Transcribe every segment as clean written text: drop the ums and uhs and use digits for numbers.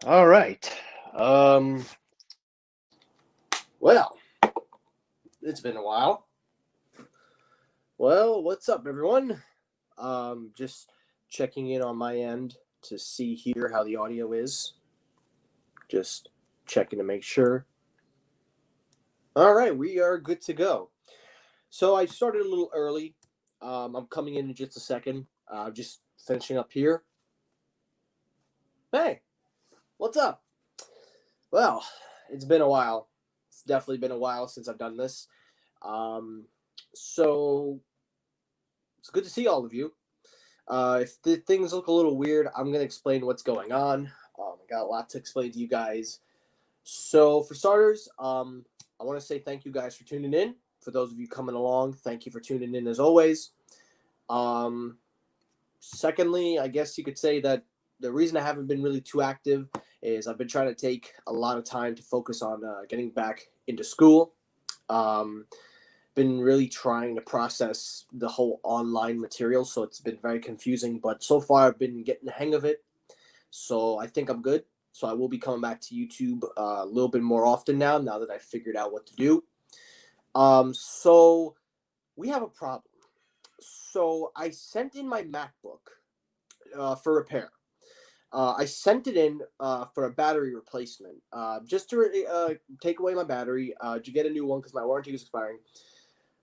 All right. Um, Well, it's been a while. Well, what's up, everyone? Just checking in on my end to see here how the audio is. Just checking to make sure. All right, we are good to go. So I started a little early. I'm coming in just a second. Just finishing up here. Hey, what's up? Well, it's been a while. It's definitely been a while since I've done this. Um, so it's good to see all of you. If the things look a little weird, I'm going to explain what's going on. I got a lot to explain to you guys. So, for starters, I want to say thank you guys for tuning in. For those of you coming along, thank you for tuning in as always. Um, Secondly, I guess you could say that the reason I haven't been really too active is I've been trying to take a lot of time to focus on getting back into school. Um, been really trying to process the whole online material, so it's been very confusing. But so far, I've been getting the hang of it, so I think I'm good. So I will be coming back to YouTube a little bit more often now. Now that I've figured out what to do. So we have a problem. So I sent in my MacBook for repair. I sent it in for a battery replacement, just to take away my battery to get a new one because my warranty was expiring.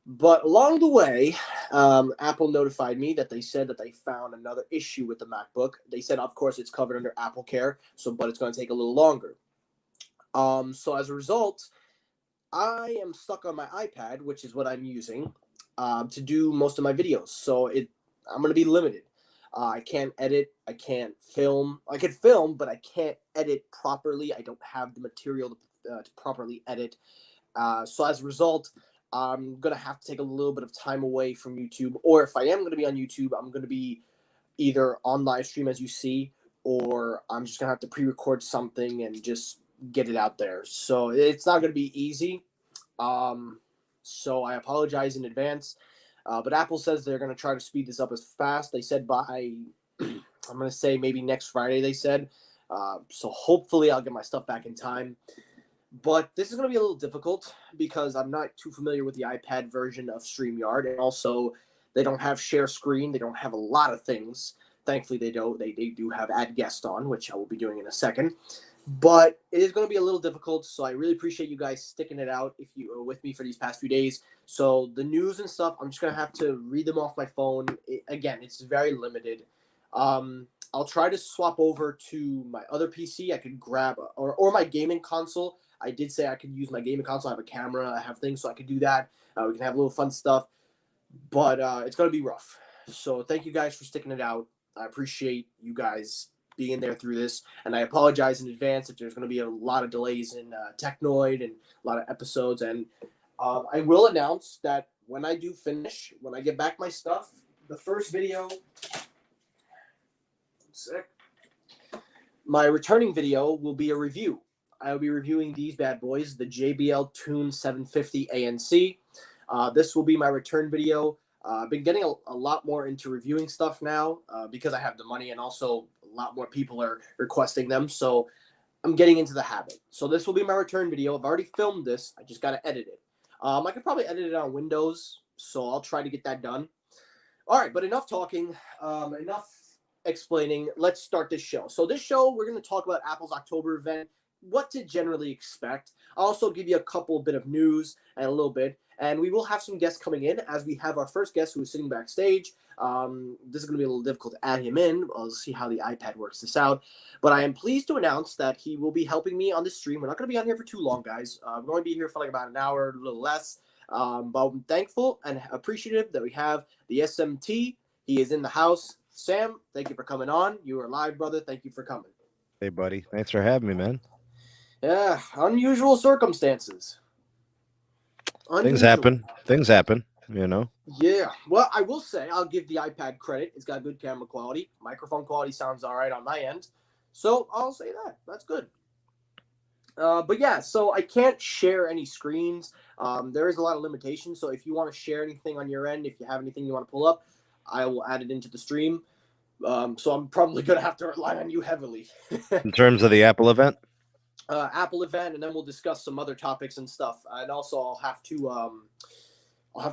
But along the way, Apple notified me that they said that they found another issue with the MacBook. They said, of course, it's covered under Apple Care, but it's going to take a little longer. So as a result, I am stuck on my iPad, which is what I'm using to do most of my videos. I'm going to be limited. I can't edit. I can't film. I can film, but I can't edit properly. I don't have the material to properly edit. So as a result, I'm going to have to take a little bit of time away from YouTube. Or if I am going to be on YouTube, I'm going to be either on live stream as you see, or I'm just going to have to pre-record something and just get it out there. So it's not going to be easy. So I apologize in advance. But Apple says they're going to try to speed this up as fast. They said by, I'm going to say maybe next Friday, they said. So hopefully I'll get my stuff back in time. But this is going to be a little difficult because I'm not too familiar with the iPad version of StreamYard. And also, they don't have share screen. They don't have a lot of things. Thankfully, they don't. They do have add guest on, which I will be doing in a second. But it is going to be a little difficult, so I really appreciate you guys sticking it out if you were with me for these past few days. So the news and stuff, I'm just going to have to read them off my phone. Again, it's very limited. I'll try to swap over to my other PC. I could grab, or my gaming console. I did say I could use my gaming console. I have a camera. I have things, so I could do that. We can have a little fun stuff. But it's going to be rough. So thank you guys for sticking it out. I appreciate you guys being there through this, and I apologize in advance if there's going to be a lot of delays in Technoid and a lot of episodes. And I will announce that when I do finish, when I get back my stuff, the first video, my returning video will be a review. I will be reviewing these bad boys, the JBL Tune 750 ANC. This will be my return video. I've been getting a lot more into reviewing stuff now because I have the money, and also a lot more people are requesting them. So I'm getting into the habit. So this will be my return video. I've already filmed this. I just got to edit it. I could probably edit it on Windows, so I'll try to get that done. All right, but enough talking, enough explaining. Let's start this show. So this show, we're going to talk about Apple's October event, what to generally expect. I'll also give you a couple bit of news and a little bit. And we will have some guests coming in as we have our first guest who is sitting backstage. This is going to be a little difficult to add him in. I'll see how the iPad works this out. But I am pleased to announce that he will be helping me on this stream. We're not going to be on here for too long, guys. We're going to be here for like about an hour, a little less. But I'm thankful and appreciative that we have the SMT. He is in the house. Sam, thank you for coming on. You are live, brother. Thank you for coming. Hey, buddy. Thanks for having me, man. Yeah, unusual circumstances. Things Unusual. happen. Things happen, you know. Yeah. Well, I will say I'll give the iPad credit. It's got good camera quality. Microphone quality sounds all right on my end. So I'll say that. That's good. But yeah, so I can't share any screens. There is a lot of limitations. So if you want to share anything on your end, if you have anything you want to pull up, I will add it into the stream. So I'm probably going to have to rely on you heavily. In terms of the Apple event? Apple event, and then we'll discuss some other topics and stuff. And also, I'll have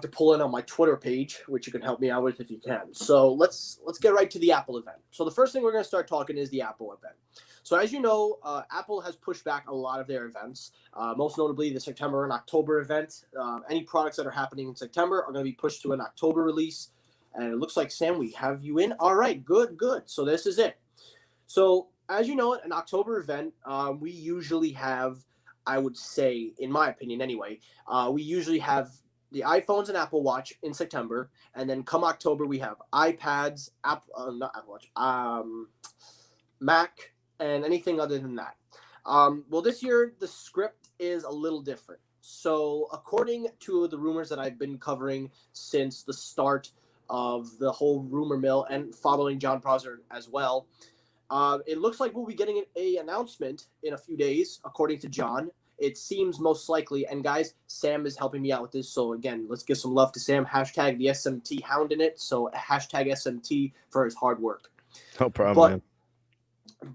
to pull in on my Twitter page, which you can help me out with if you can. So let's get right to the Apple event. So the first thing we're going to start talking is the Apple event. So as you know, Apple has pushed back a lot of their events, most notably the September and October event. Any products that are happening in September are going to be pushed to an October release. And it looks like, Sam, we have you in. All right, good. So this is it. So as you know, an October event, we usually have, I would say, in my opinion anyway, we usually have the iPhones and Apple Watch in September, and then come October we have iPads, not Apple Watch, Mac, and anything other than that. Well, this year the script is a little different. So according to the rumors that I've been covering since the start of the whole rumor mill and following John Prosser as well, it looks like we'll be getting an announcement in a few days, according to John. It seems most likely. And guys, Sam is helping me out with this. So again, let's give some love to Sam. Hashtag the SMT hound in it. So hashtag SMT for his hard work. No problem, man.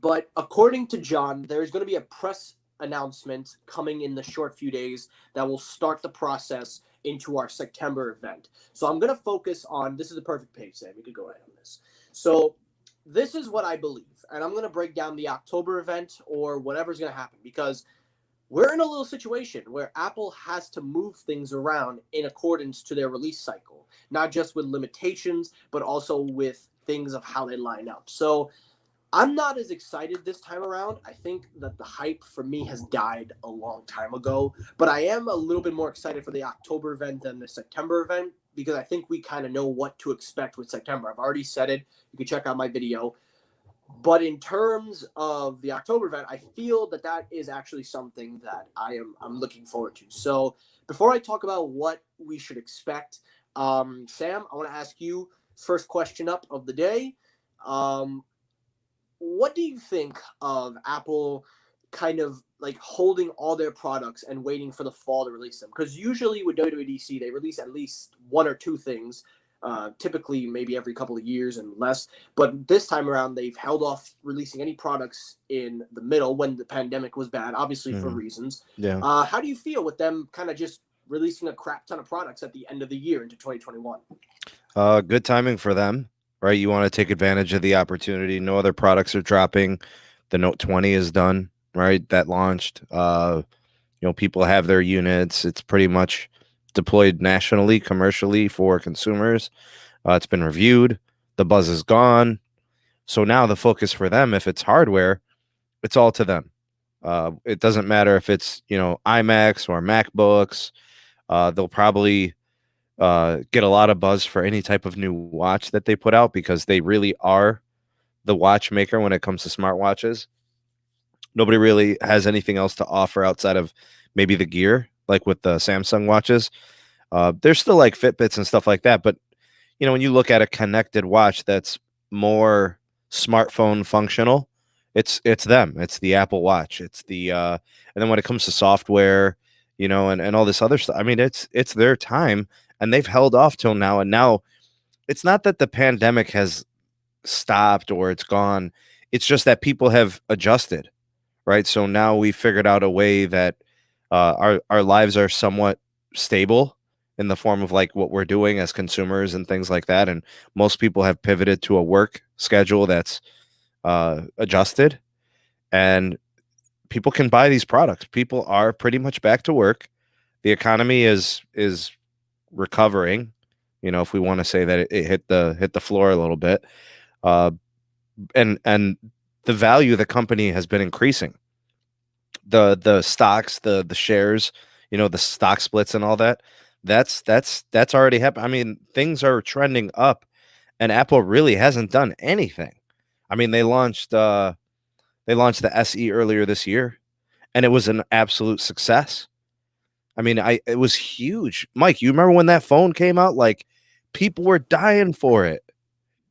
But according to John, there's going to be a press announcement coming in the short few days that will start the process into our September event. So I'm going to focus on, this is the perfect page, Sam. You could go ahead on this. So this is what I believe. And I'm going to break down the October event or whatever's going to happen, because we're in a little situation where Apple has to move things around in accordance to their release cycle, not just with limitations, but also with things of how they line up. So I'm not as excited this time around. I think that the hype for me has died a long time ago, but I am a little bit more excited for the October event than the September event, because I think we kind of know what to expect with September. I've already said it. You can check out my video. But in terms of the October event, I feel that that is actually something that I'm looking forward to. So before I talk about what we should expect, Sam, I want to ask you first question up of the day. What do you think of Apple kind of like holding all their products and waiting for the fall to release them? Because usually with WWDC, they release at least one or two things, typically maybe every couple of years and less. But this time around, they've held off releasing any products in the middle when the pandemic was bad, obviously for reasons. Yeah. How do you feel with them kind of just releasing a crap ton of products at the end of the year into 2021? Good timing for them, right? You want to take advantage of the opportunity. No other products are dropping. The Note 20 is done, right? That launched. People have their units. It's pretty much deployed nationally, commercially for consumers. It's been reviewed. The buzz is gone. So now the focus for them, if it's hardware, it's all to them. It doesn't matter if it's, iMacs or MacBooks. They'll probably get a lot of buzz for any type of new watch that they put out, because they really are the watchmaker when it comes to smartwatches. Nobody really has anything else to offer outside of maybe the gear, like with the Samsung watches. There's still like Fitbits and stuff like that, but when you look at a connected watch that's more smartphone functional, it's them. It's the Apple Watch. It's the and then when it comes to software, and all this other stuff, I mean, it's their time, and they've held off till now. And now it's not that the pandemic has stopped or it's gone. It's just that people have adjusted, right? So now we figured out a way that our lives are somewhat stable in the form of like what we're doing as consumers and things like that. And most people have pivoted to a work schedule that's adjusted, and people can buy these products. People are pretty much back to work. The economy is recovering. If we want to say that it hit the floor a little bit, and the value of the company has been increasing. The stocks, the shares, the stock splits and all that. That's already happened. I mean, things are trending up, and Apple really hasn't done anything. I mean, they launched the SE earlier this year, and it was an absolute success. I mean, it was huge. Mike, you remember when that phone came out? Like, people were dying for it.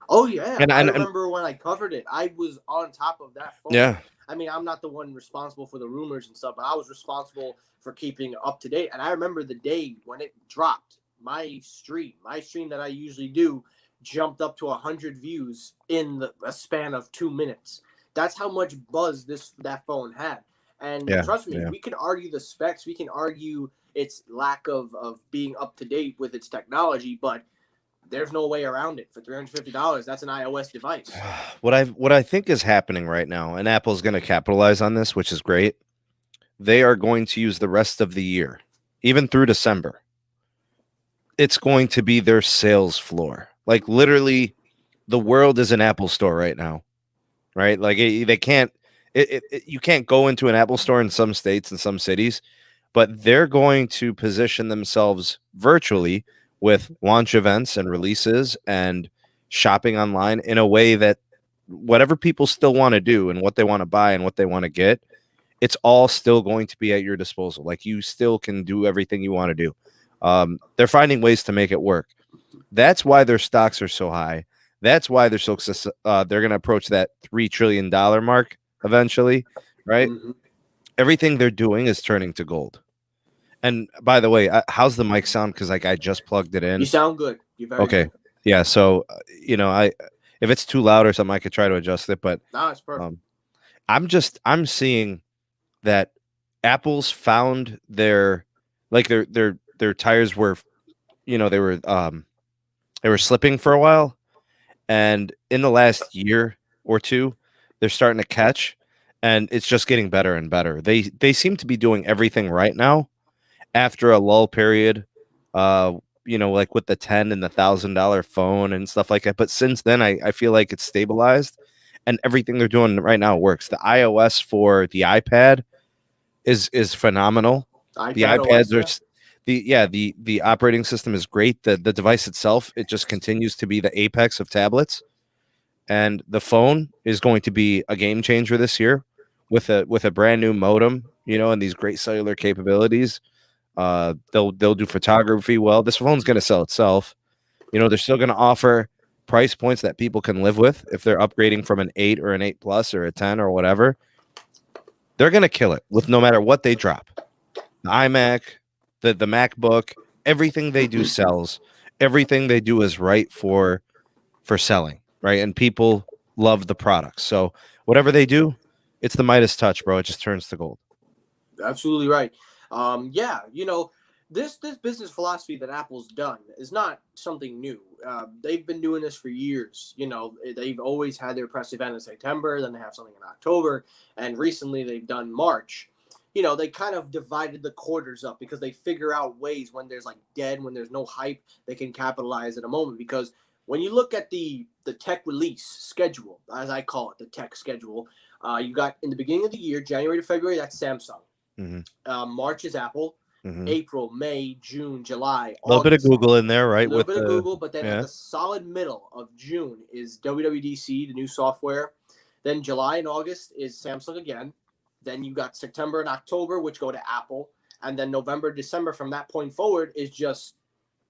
Oh yeah, And I remember when I covered it. I was on top of that phone. Yeah. I mean, I'm not the one responsible for the rumors and stuff, but I was responsible for keeping up to date. And I remember the day when it dropped. My stream that I usually do jumped up to 100 views in a span of 2 minutes. That's how much buzz that phone had. And Yeah, trust me, yeah. we can argue the specs, we can argue its lack of being up to date with its technology, but there's no way around it. For $350, that's an iOS device. What I think is happening right now, and Apple's going to capitalize on this, which is great. They are going to use the rest of the year, even through December. It's going to be their sales floor. Like literally, the world is an Apple store right now, right? Like they can't. You can't go into an Apple store in some states and some cities, but they're going to position themselves virtually with launch events and releases and shopping online in a way that whatever people still want to do and what they want to buy and what they want to get, it's all still going to be at your disposal. Like you still can do everything you want to do. They're finding ways to make it work. That's why their stocks are so high. That's why they're so they're going to approach that $3 trillion mark eventually, right? Mm-hmm. Everything they're doing is turning to gold. And by the way, how's the mic sound? Because like I just plugged it in. You sound good. You're very okay. good. Yeah. So if it's too loud or something, I could try to adjust it. But No, it's perfect. I'm seeing that Apple's found their tires were, they were slipping for a while, and in the last year or two, they're starting to catch, and it's just getting better and better. They seem to be doing everything right now after a lull period, like with the $10 and the $1,000 phone and stuff like that. But since then, I feel like it's stabilized, and everything they're doing right now works. The iOS for the iPad is phenomenal. The iPads OS, are the operating system is great. The device itself, it just continues to be the apex of tablets. And the phone is going to be a game changer this year with a brand new modem, and these great cellular capabilities. They'll do photography well. This phone's going to sell itself. They're still going to offer price points that people can live with if they're upgrading from an 8 or an 8 plus or a 10 or whatever. They're going to kill it with no matter what they drop. The iMac, the MacBook, everything they do sells. Everything they do is right for selling, right? And people love the products. So whatever they do, it's the Midas touch, bro. It just turns to gold. Absolutely right. Yeah, this business philosophy that Apple's done is not something new. They've been doing this for years. They've always had their press event in September, then they have something in October, and recently they've done March. They kind of divided the quarters up because they figure out ways when there's when there's no hype, they can capitalize at a moment. Because when you look at the tech release schedule, as I call it, the tech schedule, you got in the beginning of the year, January to February, that's Samsung. Mm-hmm. March is Apple. Mm-hmm. April, May, June, July, a little bit of Google in there, right? A little bit of Google, but then at the solid middle of June is WWDC, the new software. Then July and August is Samsung again. Then you got September and October, which go to Apple. And then November, December, from that point forward, is just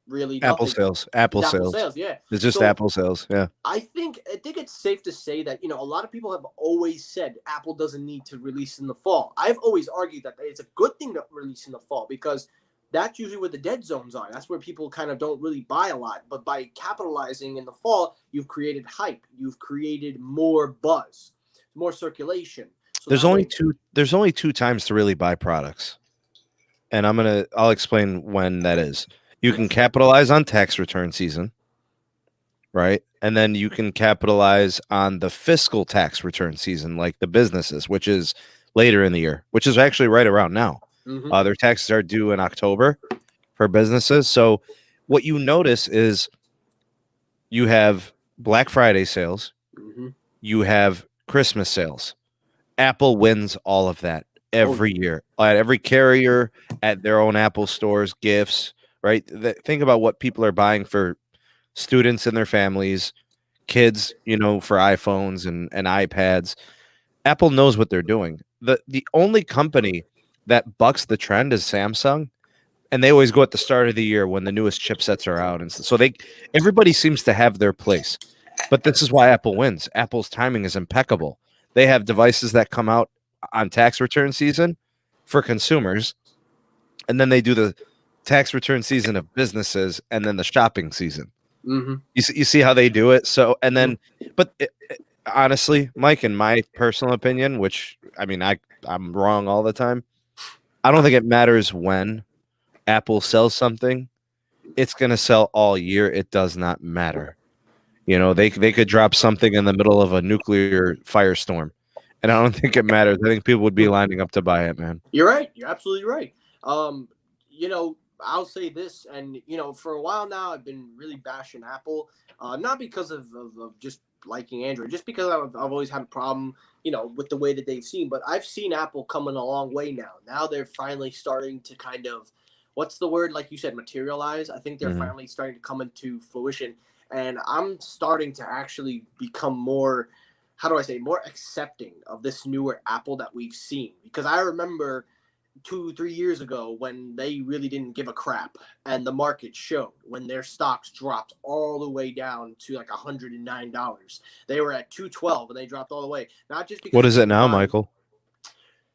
really Apple nothing. sales. Apple sales. Yeah. It's just Apple sales. Yeah. I think it's safe to say that, a lot of people have always said Apple doesn't need to release in the fall. I've always argued that it's a good thing to release in the fall because that's usually where the dead zones are. That's where people kind of don't really buy a lot. But by capitalizing in the fall, you've created hype. You've created more buzz, more circulation. So there's only two times to really buy products. And I'll explain when that is. You can capitalize on tax return season, right? And then you can capitalize on the fiscal tax return season, like the businesses, which is later in the year, which is actually right around now. Mm-hmm. Their taxes are due in October for businesses. So what you notice is you have Black Friday sales, mm-hmm. you have Christmas sales. Apple wins all of that every year at every carrier, at their own Apple stores, gifts, right? Think about what people are buying for students and their families, kids, for iPhones and iPads. Apple knows what they're doing. The only company that bucks the trend is Samsung, and they always go at the start of the year when the newest chipsets are out, and so everybody seems to have their place. But this is why Apple wins. Apple's timing is impeccable. They have devices that come out on tax return season for consumers, and then they do the tax return season of businesses, and then the shopping season. Mm-hmm. You see how they do it. So and then, but honestly, Mike, in my personal opinion, which I mean, I'm wrong all the time. I don't think it matters when Apple sells something. It's going to sell all year. It does not matter. You know, they could drop something in the middle of a nuclear firestorm, and I don't think it matters. I think people would be lining up to buy it, man. You're right. You're absolutely right. You know, I'll say this, and you know, for a while now, I've been really bashing Apple, not because of just liking Android, just because I've always had a problem, you know, with the way that they've seen. But I've seen Apple coming a long way now. Now they're finally starting to kind of, what's the word? Like you said, materialize. I think they're Mhm. finally starting to come into fruition, and I'm starting to actually become more, how do I say, more accepting of this newer Apple that we've seen. Because I remember 2 3 years ago when they really didn't give a crap, and the market showed when their stocks dropped all the way down to like $109. They were at 212 and they dropped all the way. Not just because What is it people now, buying. Michael?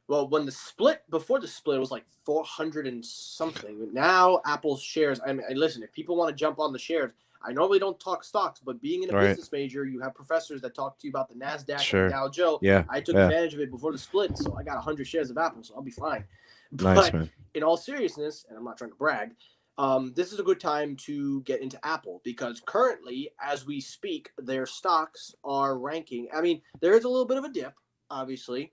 Well, when the split, before the split, it was like 400 and something. Now Apple's shares. I mean, listen, if people want to jump on the shares, I normally don't talk stocks, but being in a Right. business major, you have professors that talk to you about the Nasdaq and Sure. the Dow Jones. Yeah. I took Yeah. advantage of it before the split, so I got 100 shares of Apple, so I'll be fine. Nice, But man. in all seriousness, and I'm not trying to brag, this is a good time to get into Apple because currently, as we speak, their stocks are ranking. I mean, there is a little bit of a dip, obviously,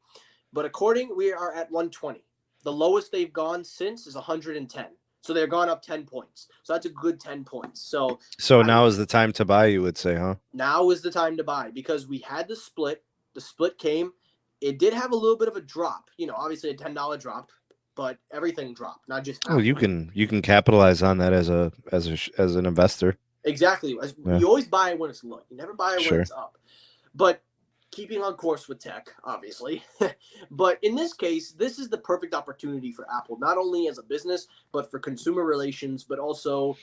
but we are at 120. The lowest they've gone since is 110. So they're gone up 10 points. So that's a good 10 points. So Now is the time to buy, you would say, huh? now is the time to buy because we had the split. The split came. It did have a little bit of a drop. You know, obviously a $10 drop, but everything dropped, not just Apple. Well, you can capitalize on that as an investor. Exactly. Yeah. You always buy it when it's low. You never buy it Sure. when it's up. But keeping on course with tech, obviously. But in this case, this is the perfect opportunity for Apple, not only as a business, but for consumer relations, but also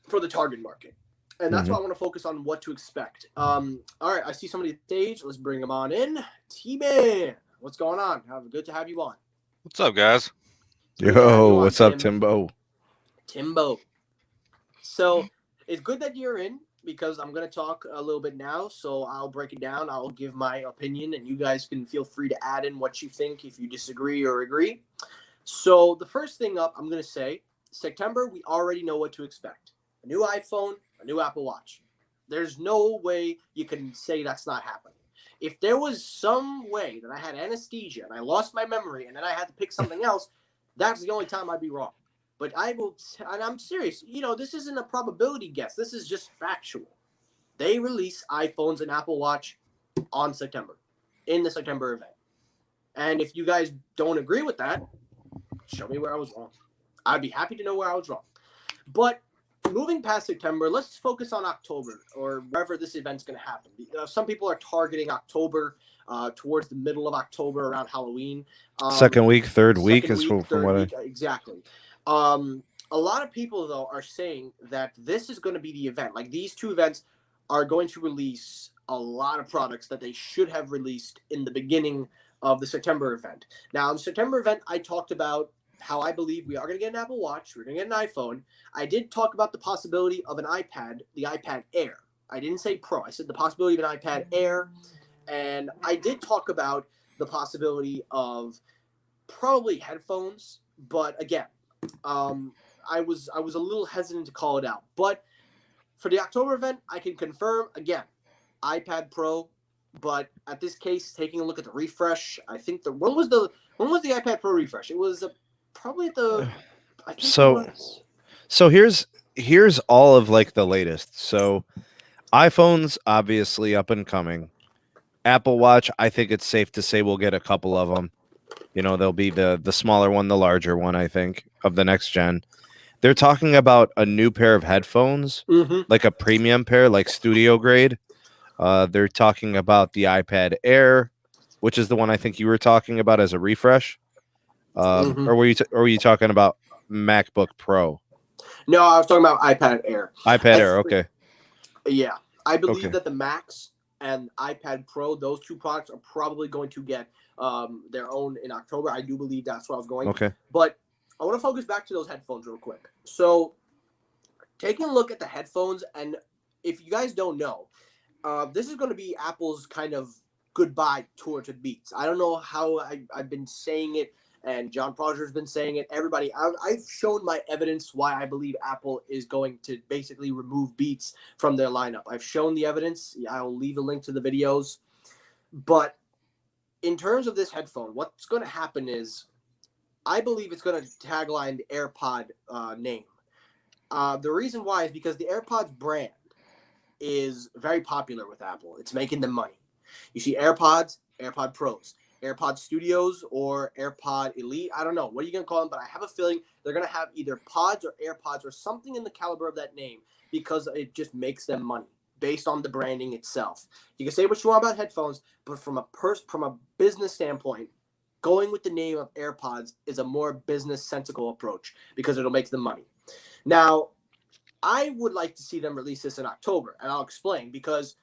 for the target market. And that's why I want to focus on what to expect. All right, I see somebody on stage. Let's bring them on in. T-Man, what's going on? Good to have you on. What's up, guys? Good to have you Yo, on, what's up, Tim. Timbo? So it's good that you're in because I'm going to talk a little bit now. So I'll break it down. I'll give my opinion, and you guys can feel free to add in what you think if you disagree or agree. So the first thing up, I'm going to say, September, we already know what to expect. A new iPhone, a new Apple Watch. There's no way you can say that's not happening. If there was some way that I had anesthesia and I lost my memory and then I had to pick something else, that's the only time I'd be wrong. But and I'm serious. You know, this isn't a probability guess. This is just factual. They release iPhones and Apple Watch on September, in the September event. And if you guys don't agree with that, show me where I was wrong. I'd be happy to know where I was wrong. But moving past September, let's focus on October or wherever this event's going to happen. Some people are targeting October, towards the middle of October around Halloween. Second week, third week is from third what week, exactly. A lot of people, though, are saying that this is going to be the event. Like, these two events are going to release a lot of products that they should have released in the beginning of the September event. Now, in the September event, I talked about how I believe we are going to get an Apple Watch. We're going to get an iPhone. I did talk about the possibility of an iPad, the iPad Air. I didn't say Pro. I said the possibility of an iPad Air. And I did talk about the possibility of probably headphones. But again, I was a little hesitant to call it out. But for the October event, I can confirm, again, iPad Pro. But at this case, taking a look at the refresh, I think when was the iPad Pro refresh? It was probably the, I think So- it was. So here's all of like the latest. So iPhones obviously up and coming. Apple Watch, I think it's safe to say we'll get a couple of them. You know, there'll be the smaller one, the larger one, I think, of the next gen. They're talking about a new pair of headphones, like a premium pair, like studio grade. They're talking about the iPad Air, which is the one I think you were talking about as a refresh. Or were you talking about MacBook Pro? No, I was talking about iPad Air. iPad Air, okay. Yeah, I believe Okay. that the Max and iPad Pro, those two products are probably going to get their own in October. I do believe that's where I was going. Okay. But I want to focus back to those headphones real quick. So taking a look at the headphones, and if you guys don't know, this is going to be Apple's kind of goodbye tour to Beats. I don't know how I've been saying it, and John Prosser's been saying it. Everybody, I've shown my evidence why I believe Apple is going to basically remove Beats from their lineup. I've shown the evidence. I'll leave a link to the videos. But in terms of this headphone, what's going to happen is I believe it's going to tagline the AirPod name. The reason why is because the AirPods brand is very popular with Apple. It's making them money. You see AirPods, AirPod Pros, AirPod Studios, or AirPod Elite. I don't know. What are you going to call them? But I have a feeling they're going to have either Pods or AirPods or something in the caliber of that name because it just makes them money based on the branding itself. You can say what you want about headphones, but from a business standpoint, going with the name of AirPods is a more business sensical approach because it'll make them money. Now, I would like to see them release this in October, and I'll explain because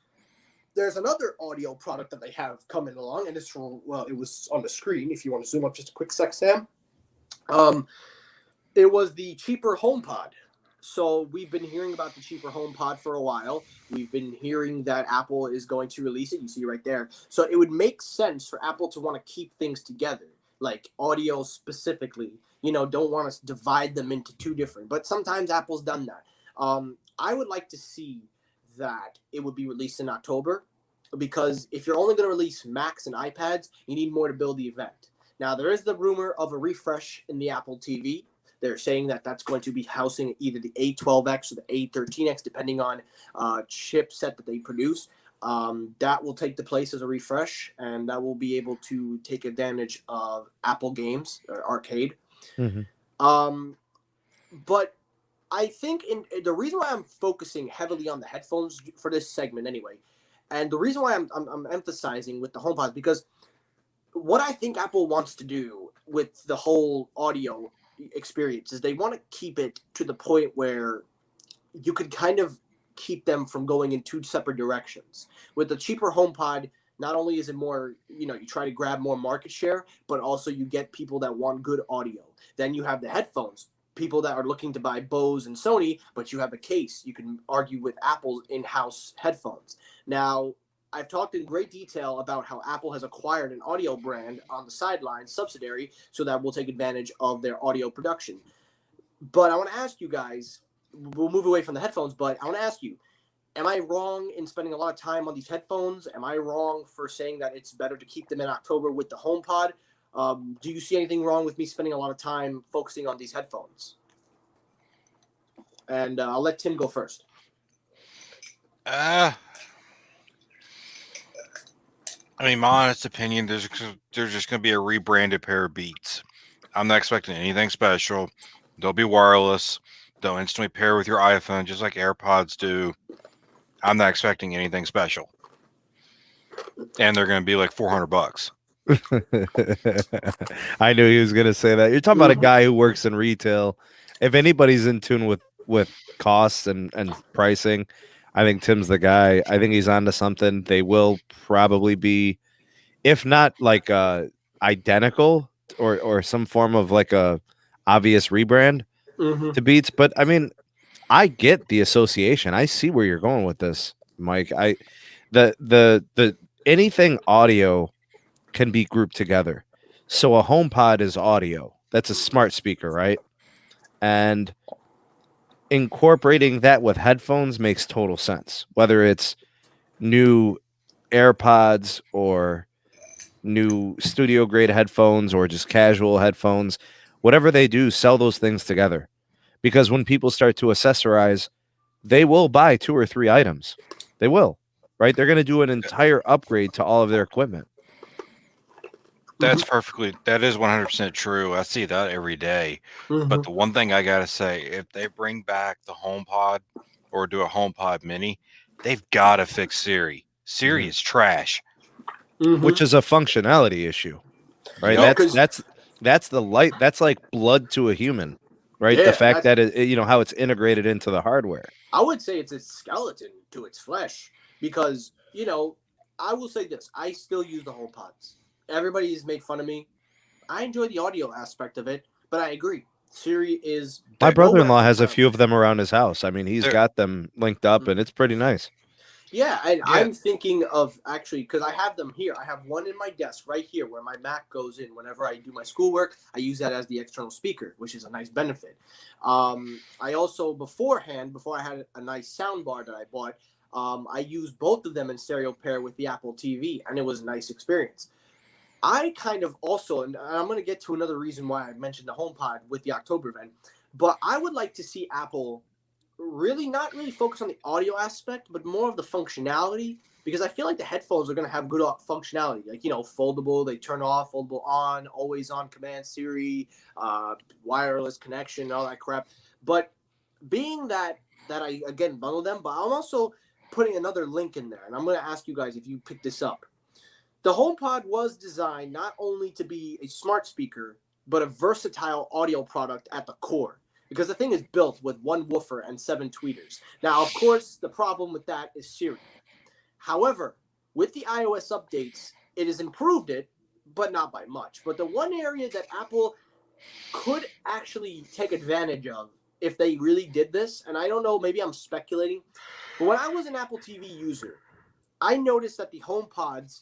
there's another audio product that they have coming along, and it's from, well, it was on the screen. If you want to zoom up just a quick sec, Sam. It was the cheaper HomePod. So we've been hearing about the cheaper HomePod for a while. We've been hearing that Apple is going to release it. You see right there. So it would make sense for Apple to want to keep things together, like audio specifically. Don't want to divide them into two different. But sometimes Apple's done that. I would like to see that it would be released in October because if you're only going to release Macs and iPads, you need more to build the event. Now, there is the rumor of a refresh in the Apple TV. They're saying that that's going to be housing either the A12X or the A13X, depending on chipset that they produce. That will take the place as a refresh, and that will be able to take advantage of Apple games or arcade. But I think the reason why I'm focusing heavily on the headphones for this segment anyway, and the reason why I'm emphasizing with the HomePods, because what I think Apple wants to do with the whole audio experience is they want to keep it to the point where you could kind of keep them from going in two separate directions. With the cheaper HomePod, not only is it more, you try to grab more market share, but also you get people that want good audio. Then you have the headphones, people that are looking to buy Bose and Sony, but you have a case. You can argue with Apple's in-house headphones. Now, I've talked in great detail about how Apple has acquired an audio brand on the sideline, subsidiary, so that we'll take advantage of their audio production. But I want to ask you guys, we'll move away from the headphones, but I want to ask you, am I wrong in spending a lot of time on these headphones? Am I wrong for saying that it's better to keep them in October with the HomePod? Do you see anything wrong with me spending a lot of time focusing on these headphones? And I'll let Tim go first. I mean, my honest opinion, there's just going to be a rebranded pair of Beats. I'm not expecting anything special. They'll be wireless. They'll instantly pair with your iPhone, just like AirPods do. I'm not expecting anything special. And they're going to be like $400. I knew he was going to say that. You're talking about a guy who works in retail. If anybody's in tune with costs and pricing, I think Tim's the guy. I think he's onto something. They will probably be, if not like identical or some form of like a obvious rebrand to Beats. But I mean, I get the association. I see where you're going with this, Mike. The anything audio can be grouped together. So a HomePod is audio. That's a smart speaker, right? And incorporating that with headphones makes total sense. Whether it's new AirPods or new studio grade headphones or just casual headphones, whatever they do, sell those things together. Because when people start to accessorize, they will buy 2 or 3 items. They will, right? They're going to do an entire upgrade to all of their equipment. That is 100% true. I see that every day. But the one thing I got to say, if they bring back the HomePod or do a HomePod mini, they've got to fix Siri. Siri is trash. Which is a functionality issue, right? That's the light. That's like blood to a human, right? Yeah, the fact that how it's integrated into the hardware. I would say it's a skeleton to its flesh because, I will say this. I still use the HomePods. Everybody has made fun of me. I enjoy the audio aspect of it, but I agree. Siri is My nowhere brother-in-law to be has a found. few of them around his house. I mean, he's They're- got them linked up, and it's pretty nice. Yeah, and Yeah. I'm thinking of actually, because I have them here. I have one in my desk right here where my Mac goes in. Whenever I do my schoolwork, I use that as the external speaker, which is a nice benefit. I also, before I had a nice sound bar that I bought, I used both of them in stereo pair with the Apple TV, and it was a nice experience. I kind of also, and I'm going to get to another reason why I mentioned the HomePod with the October event, but I would like to see Apple not really focus on the audio aspect, but more of the functionality, because I feel like the headphones are going to have good functionality, like, foldable, they turn off, foldable on, always on command Siri, wireless connection, all that crap. But being that I, again, bundle them, but I'm also putting another link in there, and I'm going to ask you guys if you pick this up. The HomePod was designed not only to be a smart speaker, but a versatile audio product at the core, because the thing is built with one woofer and 7 tweeters. Now, of course, the problem with that is Siri. However, with the iOS updates, it has improved it, but not by much. But the one area that Apple could actually take advantage of if they really did this, and I don't know, maybe I'm speculating, but when I was an Apple TV user, I noticed that the HomePods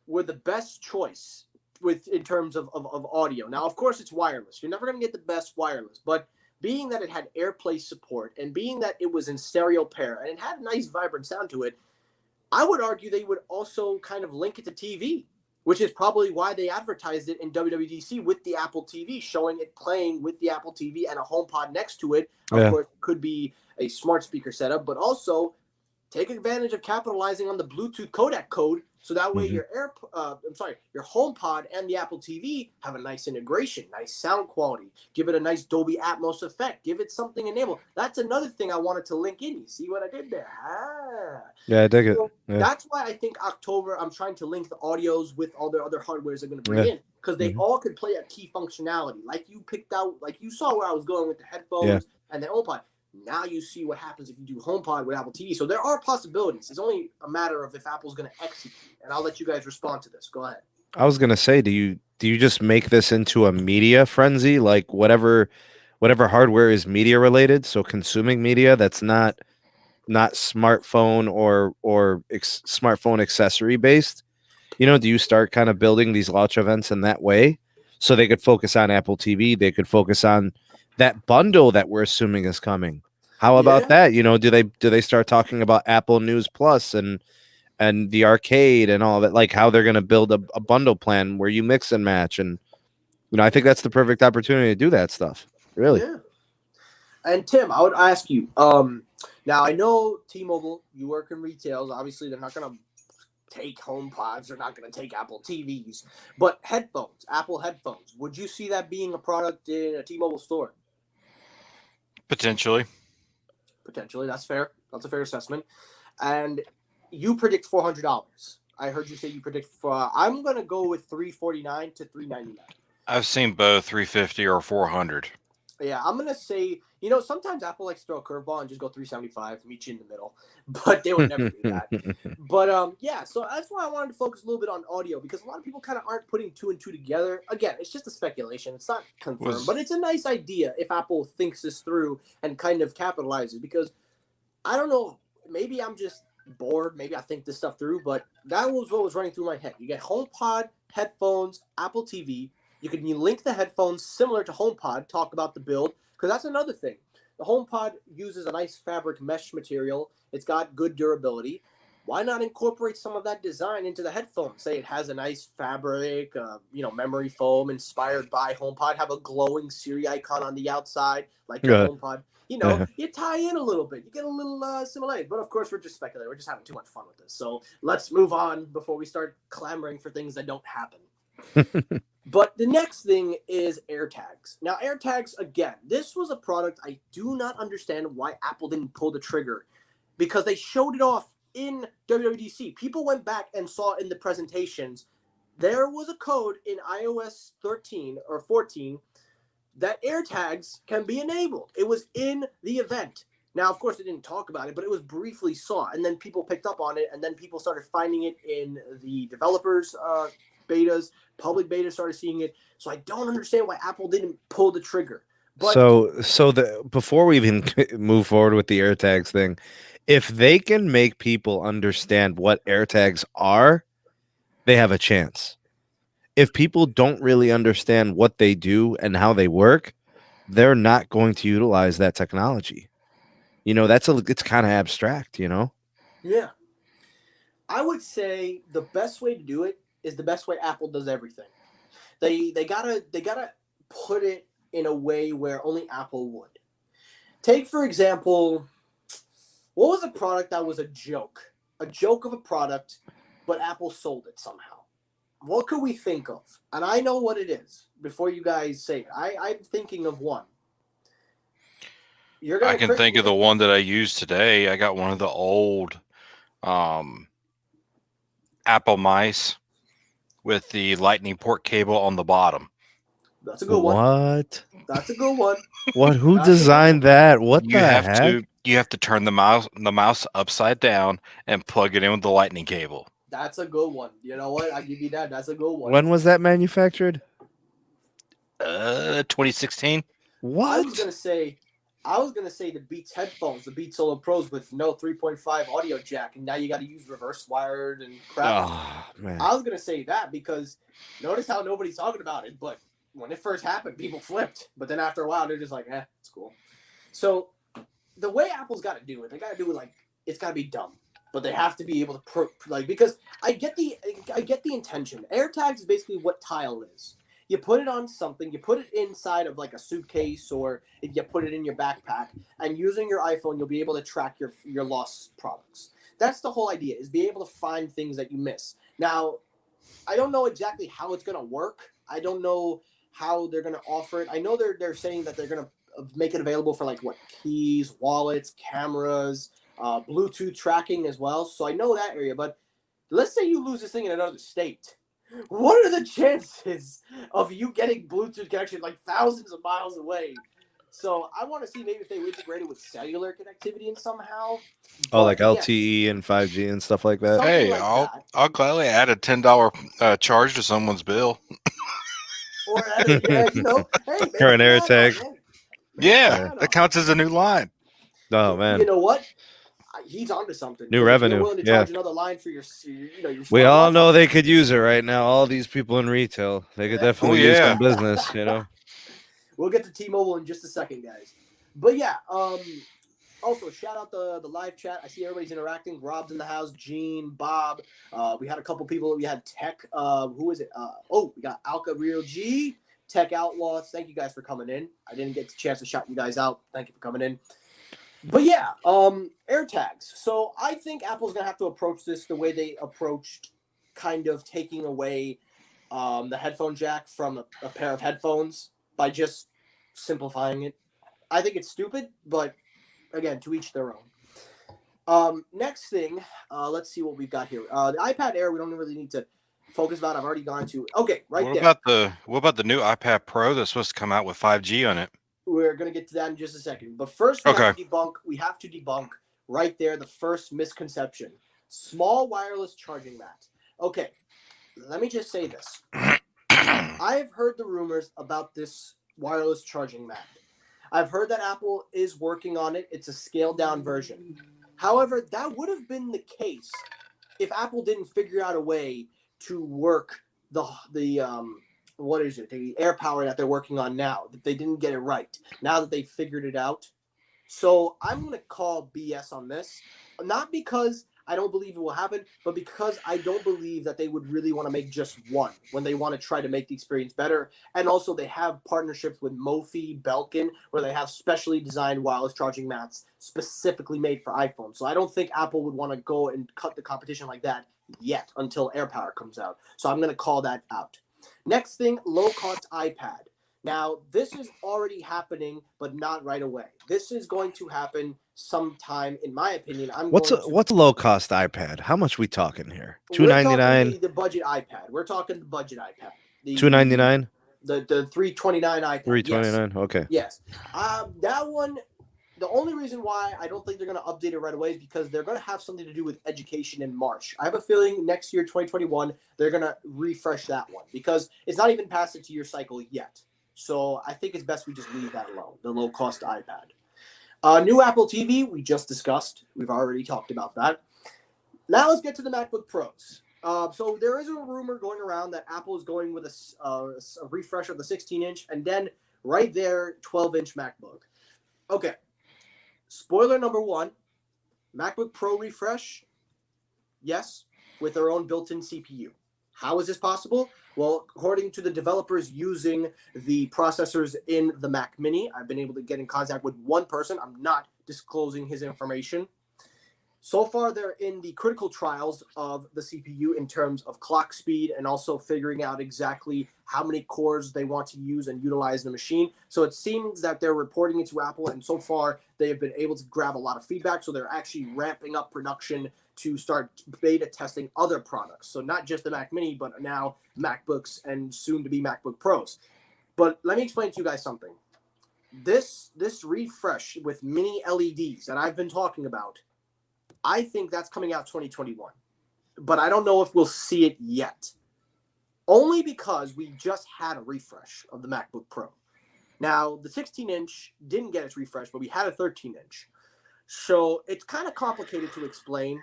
were the best choice in terms of audio. Now, of course, it's wireless. You're never going to get the best wireless, but being that it had AirPlay support and being that it was in stereo pair and it had a nice vibrant sound to it, I would argue they would also kind of link it to TV, which is probably why they advertised it in WWDC with the Apple TV, showing it playing with the Apple TV and a HomePod next to it. Of course, it could be a smart speaker setup, but also take advantage of capitalizing on the Bluetooth codec code, so that way your HomePod and the Apple TV have a nice integration, nice sound quality. Give it a nice Dolby Atmos effect. Give it something enabled. That's another thing I wanted to link in. You see what I did there? Yeah, I dig it. Yeah. That's why I think October, I'm trying to link the audios with all their other hardwares they're going to bring in, because they all could play a key functionality. Like you picked out, like you saw where I was going with the headphones and the HomePod. Now you see what happens if you do HomePod with Apple TV. So there are possibilities. It's only a matter of if Apple's going to execute. And I'll let you guys respond to this. Go ahead. I was gonna say, do you just make this into a media frenzy, like whatever hardware is media related, so consuming media that's not smartphone or smartphone accessory based? Do you start kind of building these launch events in that way, so they could focus on Apple TV, they could focus on that bundle that we're assuming is coming? How about that? Do they start talking about Apple News Plus and the arcade and all that, like how they're going to build a bundle plan where you mix and match? And I think that's the perfect opportunity to do that stuff, really. Yeah. And Tim, I would ask you, now I know T-Mobile, you work in retail, obviously they're not going to take HomePods, they're not going to take Apple TVs, but headphones, Apple headphones, would you see that being a product in a T-Mobile store? Potentially, that's fair. That's a fair assessment. And you predict $400. I heard you say you predict I'm going to go with $349 to $399. I've seen both 350 or 400. Yeah, I'm going to say, sometimes Apple likes to throw a curveball and just go 375, meet you in the middle, but they would never do that. But yeah, so that's why I wanted to focus a little bit on audio, because a lot of people kind of aren't putting 2 and 2 together. Again, it's just a speculation. It's not confirmed, but it's a nice idea if Apple thinks this through and kind of capitalizes, because I don't know, maybe I'm just bored. Maybe I think this stuff through, but that was what was running through my head. You get HomePod, headphones, Apple TV. You link the headphones similar to HomePod, talk about the build, because that's another thing. The HomePod uses a nice fabric mesh material. It's got good durability. Why not incorporate some of that design into the headphones? Say it has a nice fabric, memory foam inspired by HomePod, have a glowing Siri icon on the outside, like your HomePod. You tie in a little bit. You get a little similarity. But of course, we're just speculating. We're just having too much fun with this. So let's move on before we start clamoring for things that don't happen. But the next thing is AirTags. Now, AirTags, again, this was a product I do not understand why Apple didn't pull the trigger, because they showed it off in WWDC. People went back and saw in the presentations, there was a code in iOS 13 or 14 that AirTags can be enabled. It was in the event. Now, of course, they didn't talk about it, but it was briefly saw, and then people picked up on it, and then people started finding it in the developers' betas. Public beta started seeing it. So I don't understand why Apple didn't pull the trigger. But So the before we even move forward with the AirTags thing, if they can make people understand what AirTags are, they have a chance. If people don't really understand what they do and how they work, they're not going to utilize that technology. It's kind of abstract, yeah, I would say the best way to do it is the best way Apple does everything. They gotta put it in a way where only Apple would. Take for example, what was a product that was a joke of a product, but Apple sold it somehow. What could we think of? And I know what it is. Before you guys say it, I'm thinking of one. You're gonna. I can think of the one that I used today. I got one of the old Apple mice with the lightning port cable on the bottom. That's a good one. What? That's a good one. What? Who That's a good designed one. that? What You the have heck? to turn the mouse upside down and plug it in with the lightning cable. That's a good one. You know what? I give you that. That's a good one. When was that manufactured? 2016. What? I was gonna say the Beats headphones, the Beats Solo Pros with no 3.5 audio jack, and now you got to use reverse wired and crap. Oh man. I was gonna say that because notice how nobody's talking about it, but when it first happened, people flipped. But then after a while, they're just like, it's cool. So the way Apple's got to do it, they got to do it like it's got to be dumb, but they have to be able to because I get the intention. AirTags is basically what Tile is. You put it on something, you put it inside of like a suitcase, or if you put it in your backpack, and using your iPhone, you'll be able to track your lost products. That's the whole idea, is be able to find things that you miss. Now, I don't know exactly how it's going to work. I don't know how they're going to offer it. I know they're saying that they're going to make it available for like keys, wallets, cameras, Bluetooth tracking as well. So I know that area, but let's say you lose this thing in another state. What are the chances of you getting Bluetooth connection like thousands of miles away? So I want to see maybe if they integrate it with cellular connectivity and somehow. Oh, like But, LTE and 5G and stuff like that. Something Hey, like I'll that. I'll gladly add a $10 charge to someone's bill. Or hey, maybe Or an an add-on, AirTag. hey. Yeah, Add-on. that counts as a new line. Oh man. You know what? He's onto something. New 'Cause if revenue, You're willing to yeah. charge another line for your your We smartwatch, all know they could use it right now. All these people in retail, they could Yeah. definitely Oh, use yeah. some business, We'll get to T-Mobile in just a second, guys. But yeah, also shout out the live chat. I see everybody's interacting. Rob's in the house. Gene, Bob. We had a couple people. We had Tech. Who is it? We got Alka Real G, Tech Outlaws. Thank you guys for coming in. I didn't get the chance to shout you guys out. Thank you for coming in. But yeah, AirTags. So I think Apple's gonna have to approach this the way they approached kind of taking away the headphone jack from a pair of headphones by just simplifying it. I think it's stupid, but again, to each their own. Next thing, let's see what we've got here. The iPad Air, we don't really need to focus about. I've already gone to. Okay, right there. What about the new iPad Pro that's supposed to come out with 5G on it? We're gonna get to that in just a second. But first, we have to debunk right there the first misconception: small wireless charging mat. Okay, let me just say this. I have heard the rumors about this wireless charging mat. I've heard that Apple is working on it. It's a scaled down version. However, that would have been the case if Apple didn't figure out a way to work the the air power that they're working on now. That they didn't get it right. Now that they figured it out. So I'm going to call BS on this. Not because I don't believe it will happen, but because I don't believe that they would really want to make just one when they want to try to make the experience better. And also they have partnerships with Mophie, Belkin, where they have specially designed wireless charging mats specifically made for iPhone. So I don't think Apple would want to go and cut the competition like that yet until AirPower comes out. So I'm going to call that out. Next thing, low-cost iPad. Now, this is already happening, but not right away. This is going to happen sometime, in my opinion. What's a low cost iPad? How much we talking here? $299. The budget iPad. We're talking the budget iPad. $299. The $329 iPad. $329. Yes. Okay. Yes. That one. The only reason why I don't think they're going to update it right away is because they're going to have something to do with education in March. I have a feeling next year, 2021, they're going to refresh that one because it's not even past the 2-year cycle yet. So I think it's best we just leave that alone, the low-cost iPad. New Apple TV, we just discussed. We've already talked about that. Now let's get to the MacBook Pros. So there is a rumor going around that Apple is going with a refresh of the 16-inch and then right there, 12-inch MacBook. Okay. Spoiler number one, MacBook Pro refresh, yes, with their own built-in CPU. How is this possible? Well, according to the developers using the processors in the Mac Mini, I've been able to get in contact with one person. I'm not disclosing his information. So far, they're in the critical trials of the CPU in terms of clock speed and also figuring out exactly how many cores they want to use and utilize in the machine. So it seems that they're reporting it to Apple, and so far they have been able to grab a lot of feedback. So they're actually ramping up production to start beta testing other products. So not just the Mac Mini, but now MacBooks and soon to be MacBook Pros. But let me explain to you guys something. This refresh with mini LEDs that I've been talking about, I think that's coming out 2021, but I don't know if we'll see it yet. Only because we just had a refresh of the MacBook Pro. Now, the 16-inch didn't get its refresh, but we had a 13-inch. So it's kind of complicated to explain,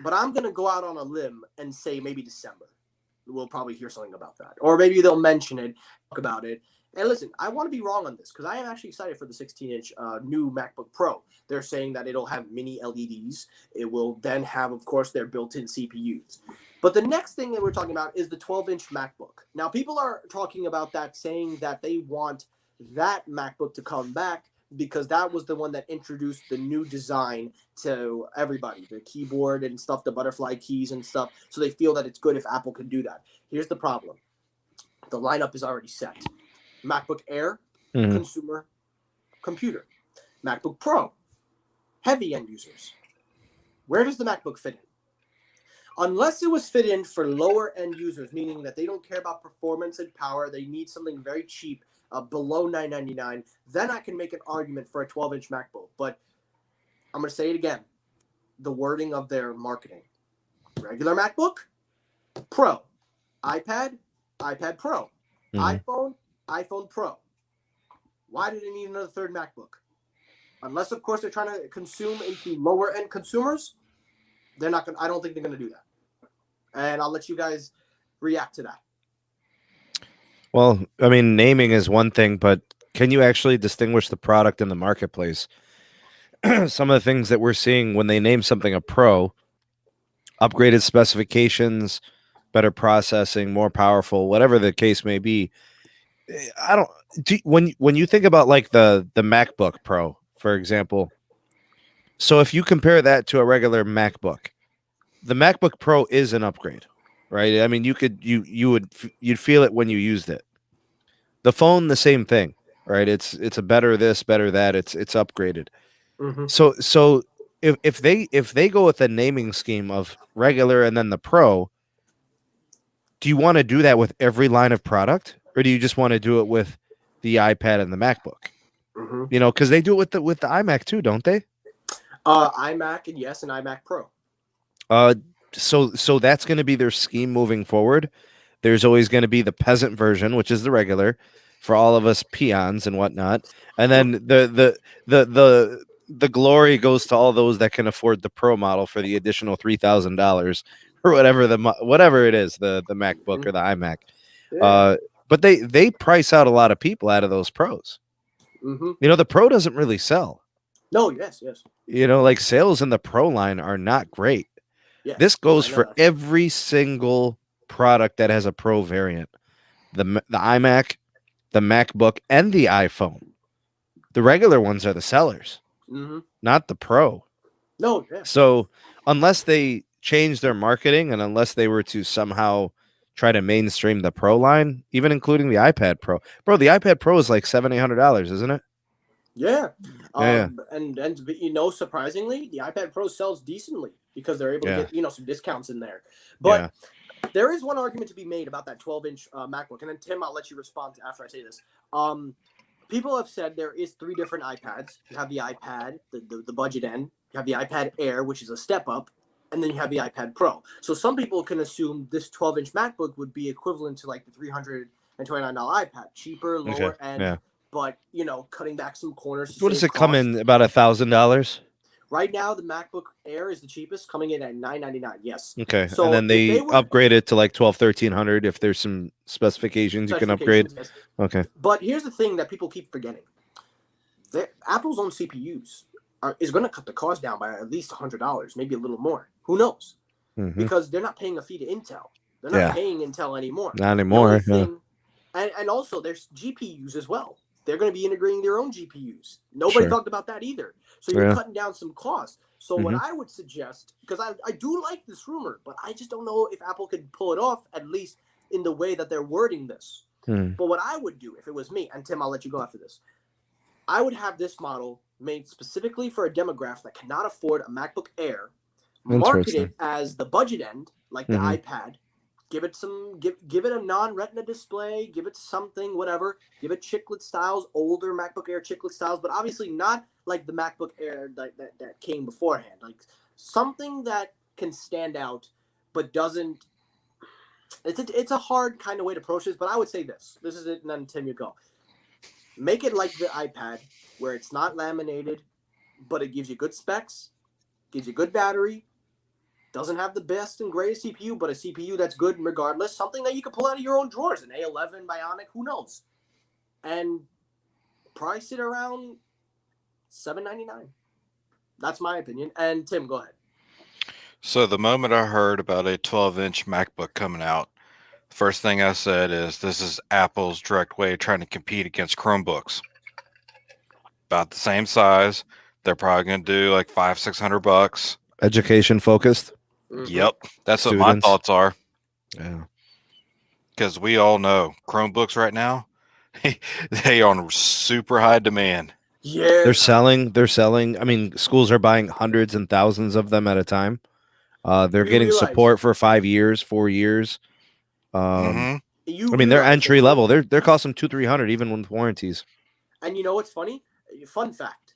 but I'm going to go out on a limb and say maybe December. We'll probably hear something about that. Or maybe they'll mention it, talk about it. And listen, I want to be wrong on this because I am actually excited for the 16-inch new MacBook Pro. They're saying that it'll have mini LEDs. It will then have, of course, their built-in CPUs. But the next thing that we're talking about is the 12-inch MacBook. Now, people are talking about that, saying that they want that MacBook to come back because that was the one that introduced the new design to everybody, the keyboard and stuff, the butterfly keys and stuff. So they feel that it's good if Apple can do that. Here's the problem. The lineup is already set. MacBook Air, consumer computer. MacBook Pro, heavy end users. Where does the MacBook fit in? Unless it was fit in for lower end users, meaning that they don't care about performance and power, they need something very cheap, below $999, then I can make an argument for a 12-inch MacBook. But I'm going to say it again. The wording of their marketing. Regular MacBook, Pro. iPad, iPad Pro. iPhone, iPhone Pro. Why do they need another third MacBook? Unless, of course, they're trying to consume into lower end consumers, they're not going. I don't think they're going to do that. And I'll let you guys react to that. Well, I mean, naming is one thing, but can you actually distinguish the product in the marketplace? Some of the things that we're seeing when they name something a Pro, upgraded specifications, better processing, more powerful, whatever the case may be. I don't. When you think about like the MacBook Pro, for example. So if you compare that to a regular MacBook, the MacBook Pro is an upgrade, right? I mean, you'd feel it when you used it. The phone, the same thing, right? It's a better this, better that. It's upgraded. Mm-hmm. So if they go with the naming scheme of regular and then the Pro, do you want to do that with every line of product, or do you just want to do it with the iPad and the MacBook? Mm-hmm. You know, because they do it with the iMac too, don't they? iMac and yes, and iMac Pro. So that's going to be their scheme moving forward. There's always going to be the peasant version, which is the regular for all of us peons and whatnot, and then the glory goes to all those that can afford the Pro model for the additional $3,000 or whatever it is, the MacBook or the iMac. Yeah. But they price out a lot of people out of those Pros. Mm-hmm. You know, the Pro doesn't really sell. No, yes. You know, like sales in the Pro line are not great. Yeah. This goes for that. every single product that has a Pro variant. The iMac, the MacBook, and the iPhone. The regular ones are the sellers, not the Pro. No, yeah. So unless they change their marketing and unless they were to somehow try to mainstream the Pro line, even including the iPad Pro. Bro, the iPad Pro is like $700-800, isn't it? Yeah. Yeah. And you know, surprisingly, the iPad Pro sells decently because they're able to get, you know, some discounts in there. But there is one argument to be made about that 12-inch MacBook. And then, Tim, I'll let you respond after I say this. People have said there is 3 different iPads. You have the iPad, the budget end. You have the iPad Air, which is a step up. And then you have the iPad Pro. So some people can assume this 12-inch MacBook would be equivalent to like the $300 $129 iPad, cheaper, lower end, yeah. but cutting back some corners to What does save it come cost. in about $1,000? Right now, the MacBook Air is the cheapest, coming in at $999. Yes. Okay, So and then if they they were upgrade it to like 1,200, 1,300 if there's some specifications you can upgrade. specifications, yes. Okay, But here's the thing that people keep forgetting: Apple's own CPUs is going to cut the cost down by at least $100, maybe a little more. Who knows? Mhm. Because they're not paying a fee to Intel. They're not Yeah. paying Intel anymore. Not The anymore. only Yeah. thing, and also there's GPUs as well. They're going to be integrating their own GPUs. Nobody Sure. talked about that either. So you're Yeah. cutting down some costs. So what I would suggest, because I do like this rumor, but I just don't know if Apple could pull it off, at least in the way that they're wording this. Hmm. But what I would do if it was me, and Tim, I'll let you go after this, I would have this model made specifically for a demographic that cannot afford a MacBook Air, market it as the budget end, like the iPad. Give it a non-retina display, give it something, whatever. Give it chiclet styles, older MacBook Air chiclet styles, but obviously not like the MacBook Air that came beforehand. Like something that can stand out, but doesn't. It's a hard kind of way to approach this, but I would say this. This is it, and then Tim, you go. Make it like the iPad, where it's not laminated, but it gives you good specs, gives you good battery, doesn't have the best and greatest CPU, but a CPU that's good regardless. Something that you can pull out of your own drawers, an A11 Bionic, who knows? And price it around $799. That's my opinion. And Tim, go ahead. So the moment I heard about a 12-inch MacBook coming out, first thing I said is this is Apple's direct way of trying to compete against Chromebooks. About the same size. They're probably going to do like $500-$600. Education focused. Yep, that's what my Students. thoughts are. Yeah. Because we all know Chromebooks right now, they are on super high demand. Yeah. They're selling. I mean, schools are buying hundreds and thousands of them at a time. They're You getting realize- support for 5 years, 4 years. Mhm. You I mean, they're realize entry that- level. They're costing $200-$300 even with warranties. And you know what's funny? Fun fact.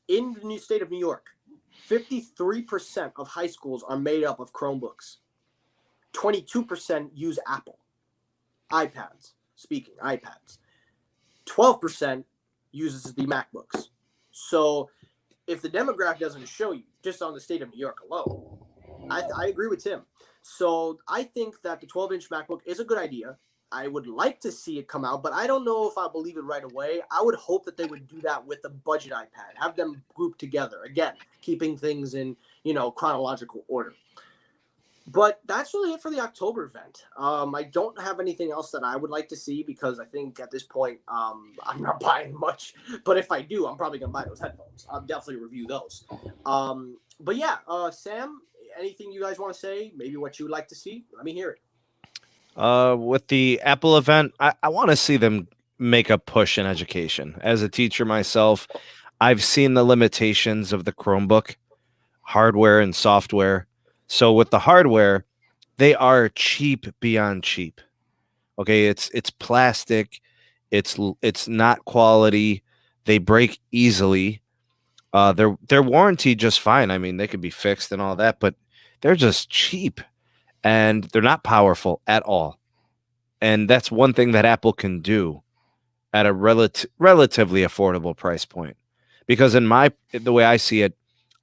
In the new state of New York, 53% of high schools are made up of Chromebooks. 22% use Apple. iPads. 12% uses the MacBooks. So if the demographic doesn't show you, just on the state of New York alone, I agree with Tim. So I think that the 12-inch MacBook is a good idea. I would like to see it come out, but I don't know if I believe it right away. I would hope that they would do that with the budget iPad, have them grouped together. Again, keeping things in, chronological order. But that's really it for the October event. I don't have anything else that I would like to see because I think at this point I'm not buying much. But if I do, I'm probably going to buy those headphones. I'll definitely review those. But yeah, Sam, anything you guys want to say? Maybe what you would like to see? Let me hear it. With the Apple event, I want to see them make a push in education. As a teacher myself, I've seen the limitations of the Chromebook hardware and software. So with the hardware, they are cheap beyond cheap. Okay, it's plastic, it's not quality. They break easily. They're warranty just fine. I mean, they could be fixed and all that, but they're just cheap and they're not powerful at all. And that's one thing that Apple can do at a relatively affordable price point. Because the way I see it,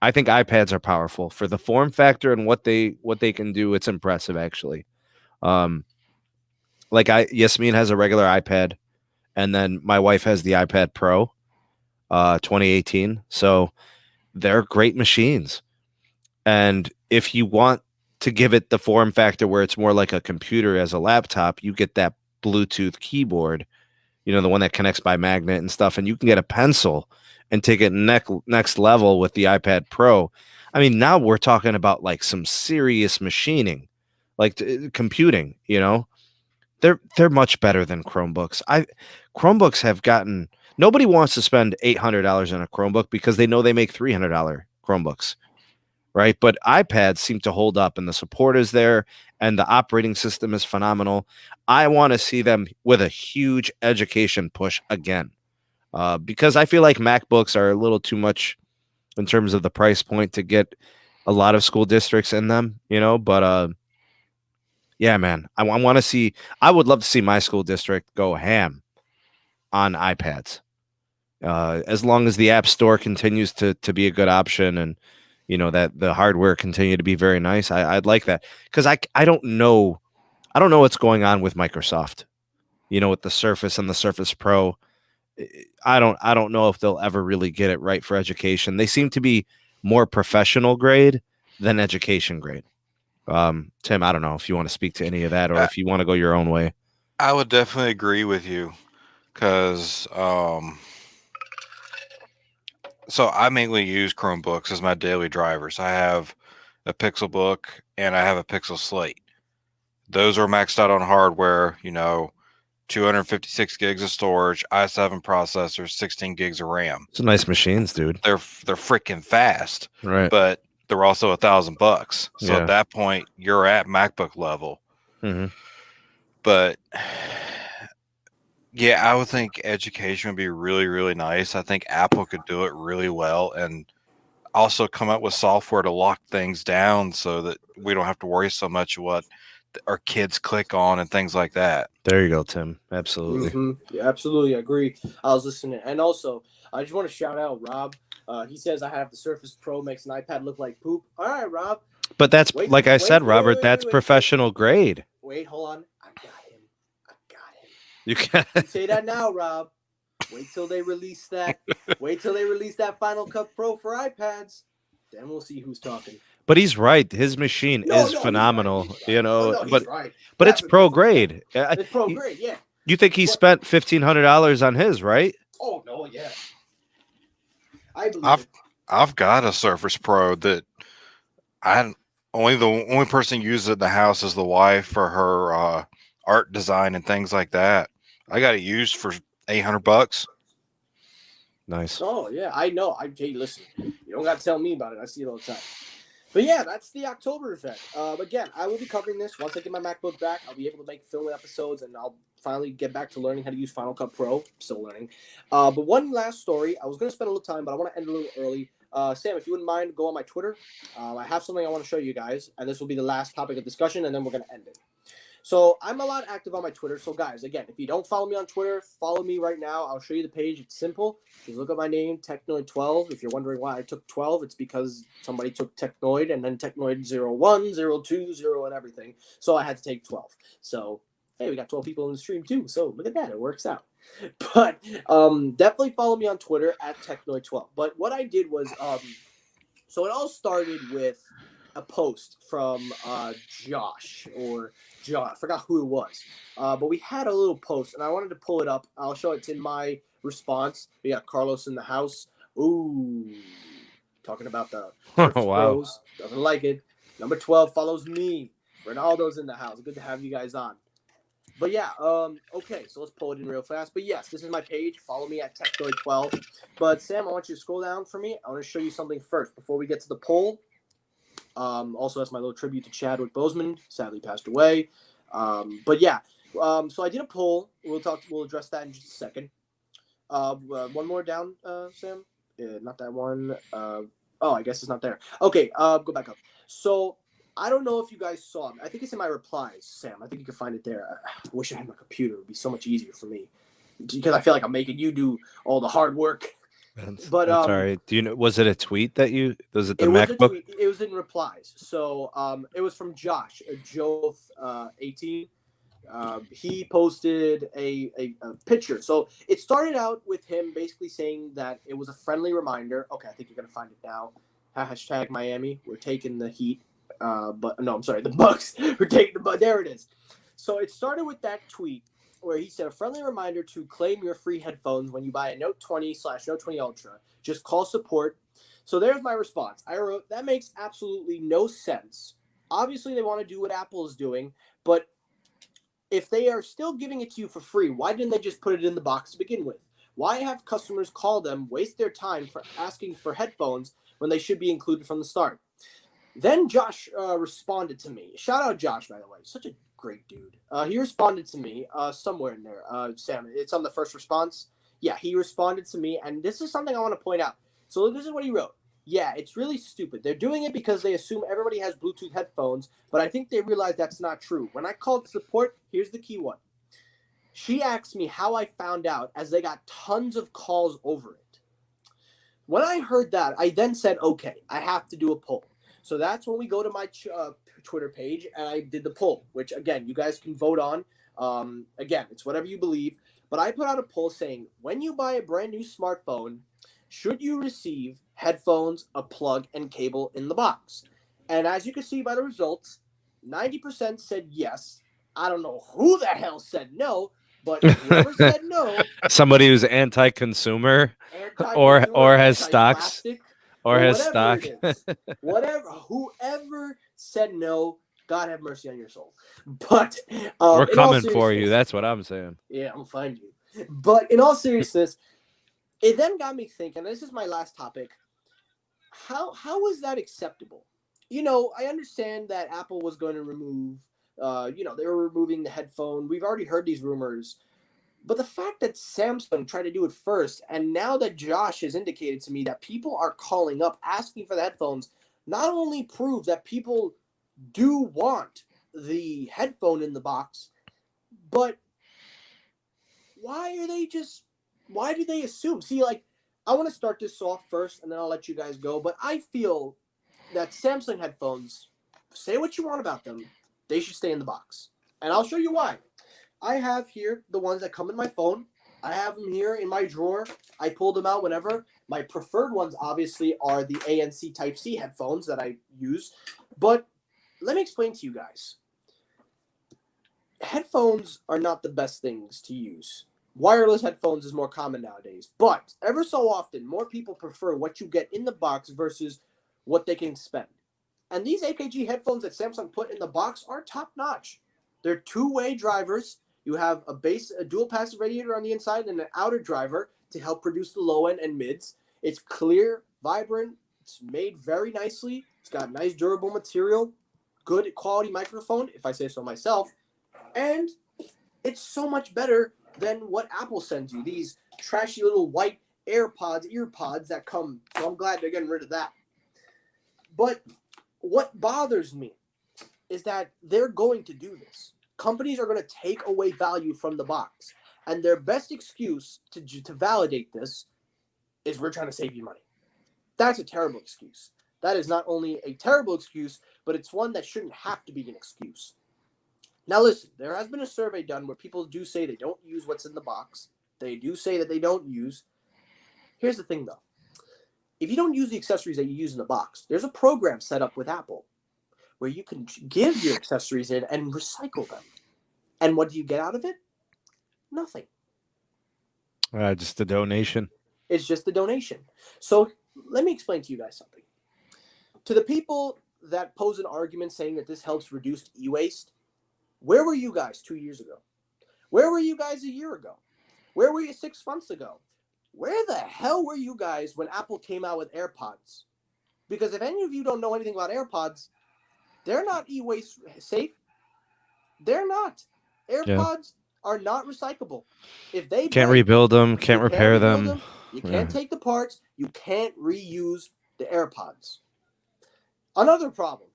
I think iPads are powerful for the form factor and what they can do. It's impressive, actually. Yasmin has a regular iPad, and then my wife has the iPad Pro, 2018. So they're great machines. And if you want to give it the form factor where it's more like a computer as a laptop, you get that Bluetooth keyboard, the one that connects by magnet and stuff, and you can get a pencil and take it next level with the iPad Pro. I mean, now we're talking about like some serious machining, like computing, They're much better than Chromebooks. Chromebooks have gotten nobody wants to spend $800 on a Chromebook because they know they make $300 Chromebooks. Right. But iPads seem to hold up and the support is there and the operating system is phenomenal. I want to see them with a huge education push again, because I feel like MacBooks are a little too much in terms of the price point to get a lot of school districts in them, but Yeah, man. I want to see. I would love to see my school district go ham on iPads. As long as the App Store continues to be a good option, and that the hardware continue to be very nice, I'd like that, because I don't know what's going on with Microsoft. With the Surface and the Surface Pro, I don't know if they'll ever really get it right for education. They seem to be more professional grade than education grade. Tim, I don't know if you want to speak to any of that, or I, if you want to go your own way. I would definitely agree with you because so I mainly use Chromebooks as my daily drivers. I have a Pixel Book and I have a Pixel Slate. Those are maxed out on hardware, 256 gigs of storage, i7 processors, 16 gigs of RAM. Some nice machines, dude. They're freaking fast, Right. but they're also $1,000. So Yeah. at that point, you're at MacBook level. Mm-hmm. But yeah, I would think education would be really, really nice. I think Apple could do it really well and also come up with software to lock things down so that we don't have to worry so much what our kids click on and things like that. There you go, Tim. Absolutely. Yeah, absolutely, I agree. I was listening, and also I just want to shout out Rob. He says I have the Surface Pro makes an iPad look like poop. All right, Rob. But that's like I said, Robert. That's professional grade. Wait, hold on. I got him. You can You say that now, Rob. Wait till they release that. Wait till they release that Final Cut Pro for iPads. Then we'll see who's talking. But he's right. His machine is phenomenal. He's right. He's right. But it's pro grade. It's pro grade, yeah. You think he spent $1,500 on his, right? Oh no, yeah. I believe I've got a Surface Pro that the only person who uses it in the house is the wife for her art design and things like that. I got it used for $800. Nice. Oh yeah, I know. Hey, listen, you don't got to tell me about it. I see it all the time. But yeah, that's the October event. Again, I will be covering this once I get my MacBook back. I'll be able to make film episodes, and I'll finally get back to learning how to use Final Cut Pro. Still learning. But one last story. I was going to spend a little time, but I want to end a little early. Sam, if you wouldn't mind, go on my Twitter. I have something I want to show you guys, and this will be the last topic of discussion, and then we're going to end it. So I'm a lot active on my Twitter. So guys, again, if you don't follow me on Twitter, follow me right now. I'll show you the page. It's simple. Just look up my name, Technoid12. If you're wondering why I took 12, it's because somebody took Technoid and then Technoid 01, 02, 0, and everything. So I had to take 12. So, hey, we got 12 people in the stream too. So look at that. It works out. But definitely follow me on Twitter at Technoid12. But what I did was, so it all started with a post from Josh or John. I forgot who it was. But we had a little post, and I wanted to pull it up. I'll show it in my response. We got Carlos in the house. Ooh. Talking about the Pros. Doesn't like it. Number 12 follows me. Ronaldo's in the house. Good to have you guys on. But yeah, okay, so let's pull it in real fast. But yes, this is my page. Follow me at Technoid12. But Sam, I want you to scroll down for me. I want to show you something first before we get to the poll. Also, that's my little tribute to Chadwick Boseman, sadly passed away. But yeah, so I did a poll. We'll address that in just a second. One more down, Sam. Not that one. I guess it's not there. Okay, go back up. So I don't know if you guys saw it. I think it's in my replies, Sam. I think you can find it there. I wish I had my computer. It would be so much easier for me because I feel like I'm making you do all the hard work. But that's all right. Do you know? Was it a tweet that you? Was it the MacBook? It was in replies. So it was from Josh, Joth 18. He posted a picture. So it started out with him basically saying that it was a friendly reminder. Okay, I think you're gonna find it now. Hashtag Miami. We're taking the heat. But no, I'm sorry, the Bucks. We're taking the but there it is. So it started with that tweet where he said a friendly reminder to claim your free headphones when you buy a Note 20/Note 20 Ultra. Just call support. So there's my response. I wrote, that makes absolutely no sense. Obviously, they want to do what Apple is doing, but if they are still giving it to you for free, why didn't they just put it in the box to begin with? Why have customers call them, waste their time for asking for headphones when they should be included from the start? Then Josh responded to me. Shout out Josh, by the way. Such a great dude. He responded to me somewhere in there. Sam, it's on the first response. Yeah, he responded to me, and this is something I want to point out. So this is what he wrote. Yeah, it's really stupid. They're doing it because they assume everybody has Bluetooth headphones, but I think they realize that's not true. When I called support, here's the key one. She asked me how I found out, as they got tons of calls over it. When I heard that, I then said, okay, I have to do a poll. So that's when we go to my Twitter page, and I did the poll, which, again, you guys can vote on. Again, it's whatever you believe. But I put out a poll saying, when you buy a brand new smartphone, should you receive headphones, a plug, and cable in the box? And as you can see by the results, 90% said yes. I don't know who the hell said no, but whoever said no, Somebody who's anti-consumer anti-consumer, or has stocks anti-plastic, or has whatever stock. it is, whoever said no, God have mercy on your soul. But We're in all coming for you. seriousness- That's what I'm saying. Yeah, I'm gonna find you. But in all seriousness, it then got me thinking. This is my last topic. How is that acceptable? You know, I understand that Apple was going to remove. They were removing the headphone. We've already heard these rumors. But the fact that Samsung tried to do it first, and now that Josh has indicated to me that people are calling up asking for the headphones, not only proves that people do want the headphone in the box, but why do they assume? See, like, I want to start this off first, and then I'll let you guys go, but I feel that Samsung headphones, say what you want about them, they should stay in the box. And I'll show you why. I have here the ones that come in my phone. I have them here in my drawer. I pull them out whenever. My preferred ones, obviously, are the ANC Type-C headphones that I use. But let me explain to you guys. Headphones are not the best things to use. Wireless headphones is more common nowadays. But ever so often, more people prefer what you get in the box versus what they can spend. And these AKG headphones that Samsung put in the box are top-notch. They're two-way drivers. You have a dual passive radiator on the inside and an outer driver to help produce the low end and mids. It's clear, vibrant. It's made very nicely. It's got nice durable material, good quality microphone, if I say so myself. And it's so much better than what Apple sends you. These trashy little white earpods that come. So I'm glad they're getting rid of that. But what bothers me is that they're going to do this. Companies are going to take away value from the box. And their best excuse to validate this is we're trying to save you money. That's a terrible excuse. That is not only a terrible excuse, but it's one that shouldn't have to be an excuse. Now listen, there has been a survey done where people do say they don't use what's in the box. They do say that they don't use. Here's the thing though. If you don't use the accessories that you use in the box, there's a program set up with Apple where you can give your accessories in and recycle them. And what do you get out of it? Nothing. Just a donation. It's just a donation. So let me explain to you guys something. To the people that pose an argument saying that this helps reduce e-waste, where were you guys 2 years ago? Where were you guys a year ago? Where were you 6 months ago? Where the hell were you guys when Apple came out with AirPods? Because if any of you don't know anything about AirPods, they're not e-waste safe. They're not. AirPods are not recyclable. If they Can't break, rebuild them, can't you repair rebuild them. You can't take the parts. You can't reuse the AirPods. Another problem,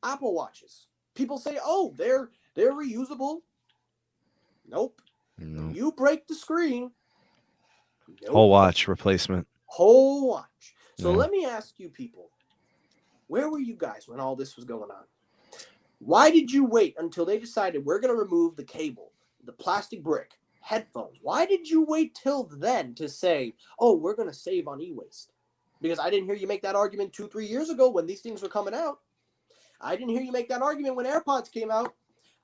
Apple Watches. People say, oh, they're reusable. Nope. No. You break the screen. Nope. Whole watch replacement. Whole watch. So Yeah. let me ask you people, where were you guys when all this was going on? Why did you wait until they decided we're going to remove the cable, the plastic brick, headphones? Why did you wait till then to say, oh, we're going to save on e-waste? Because I didn't hear you make that argument 2-3 years ago when these things were coming out. I didn't hear you make that argument when AirPods came out.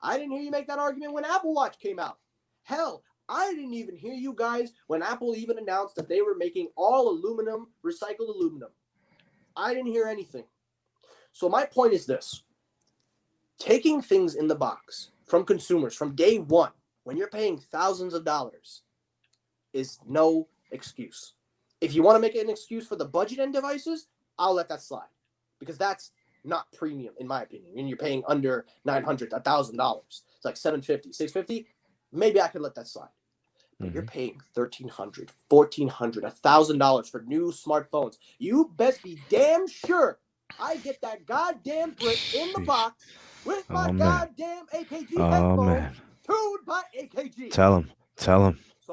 I didn't hear you make that argument when Apple Watch came out. Hell, I didn't even hear you guys when Apple even announced that they were making all aluminum, recycled aluminum. I didn't hear anything. So my point is this. Taking things in the box from consumers from day one, when you're paying thousands of dollars, is no excuse. If you want to make it an excuse for the budget end devices, I'll let that slide. Because that's not premium, in my opinion. And you're paying under $900, $1,000. It's like $750, $650. Maybe I could let that slide. but you're paying $1,300, $1,400, $1,000 for new smartphones. You best be damn sure I get that goddamn brick in the box with my goddamn AKG headphones tuned by AKG. Tell him. So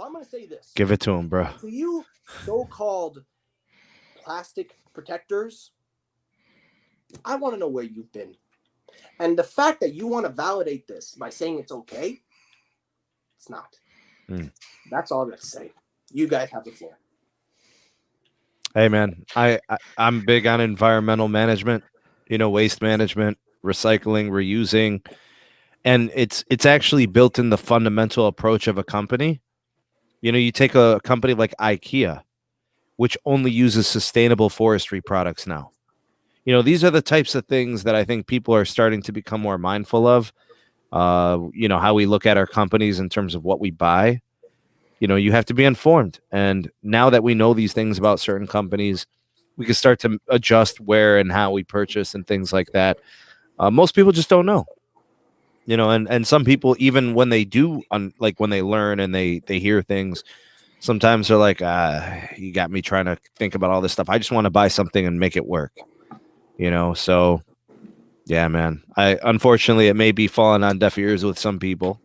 I'm going to say this. Give it to him, bro. To you so-called plastic protectors, I want to know where you've been. And the fact that you want to validate this by saying it's okay, it's not. That's all I'm going to say. You guys have the floor. Hey, man, I'm big on environmental management, waste management, recycling, reusing. And it's actually built in the fundamental approach of a company. You take a company like IKEA, which only uses sustainable forestry products now. These are the types of things that I think people are starting to become more mindful of. How we look at our companies in terms of what we buy. You have to be informed. And now that we know these things about certain companies, we can start to adjust where and how we purchase and things like that. Most people just don't know. And some people, even when they do, like when they learn and they hear things, sometimes they're like, you got me trying to think about all this stuff. I just want to buy something and make it work, So, yeah, man. Unfortunately, it may be falling on deaf ears with some people,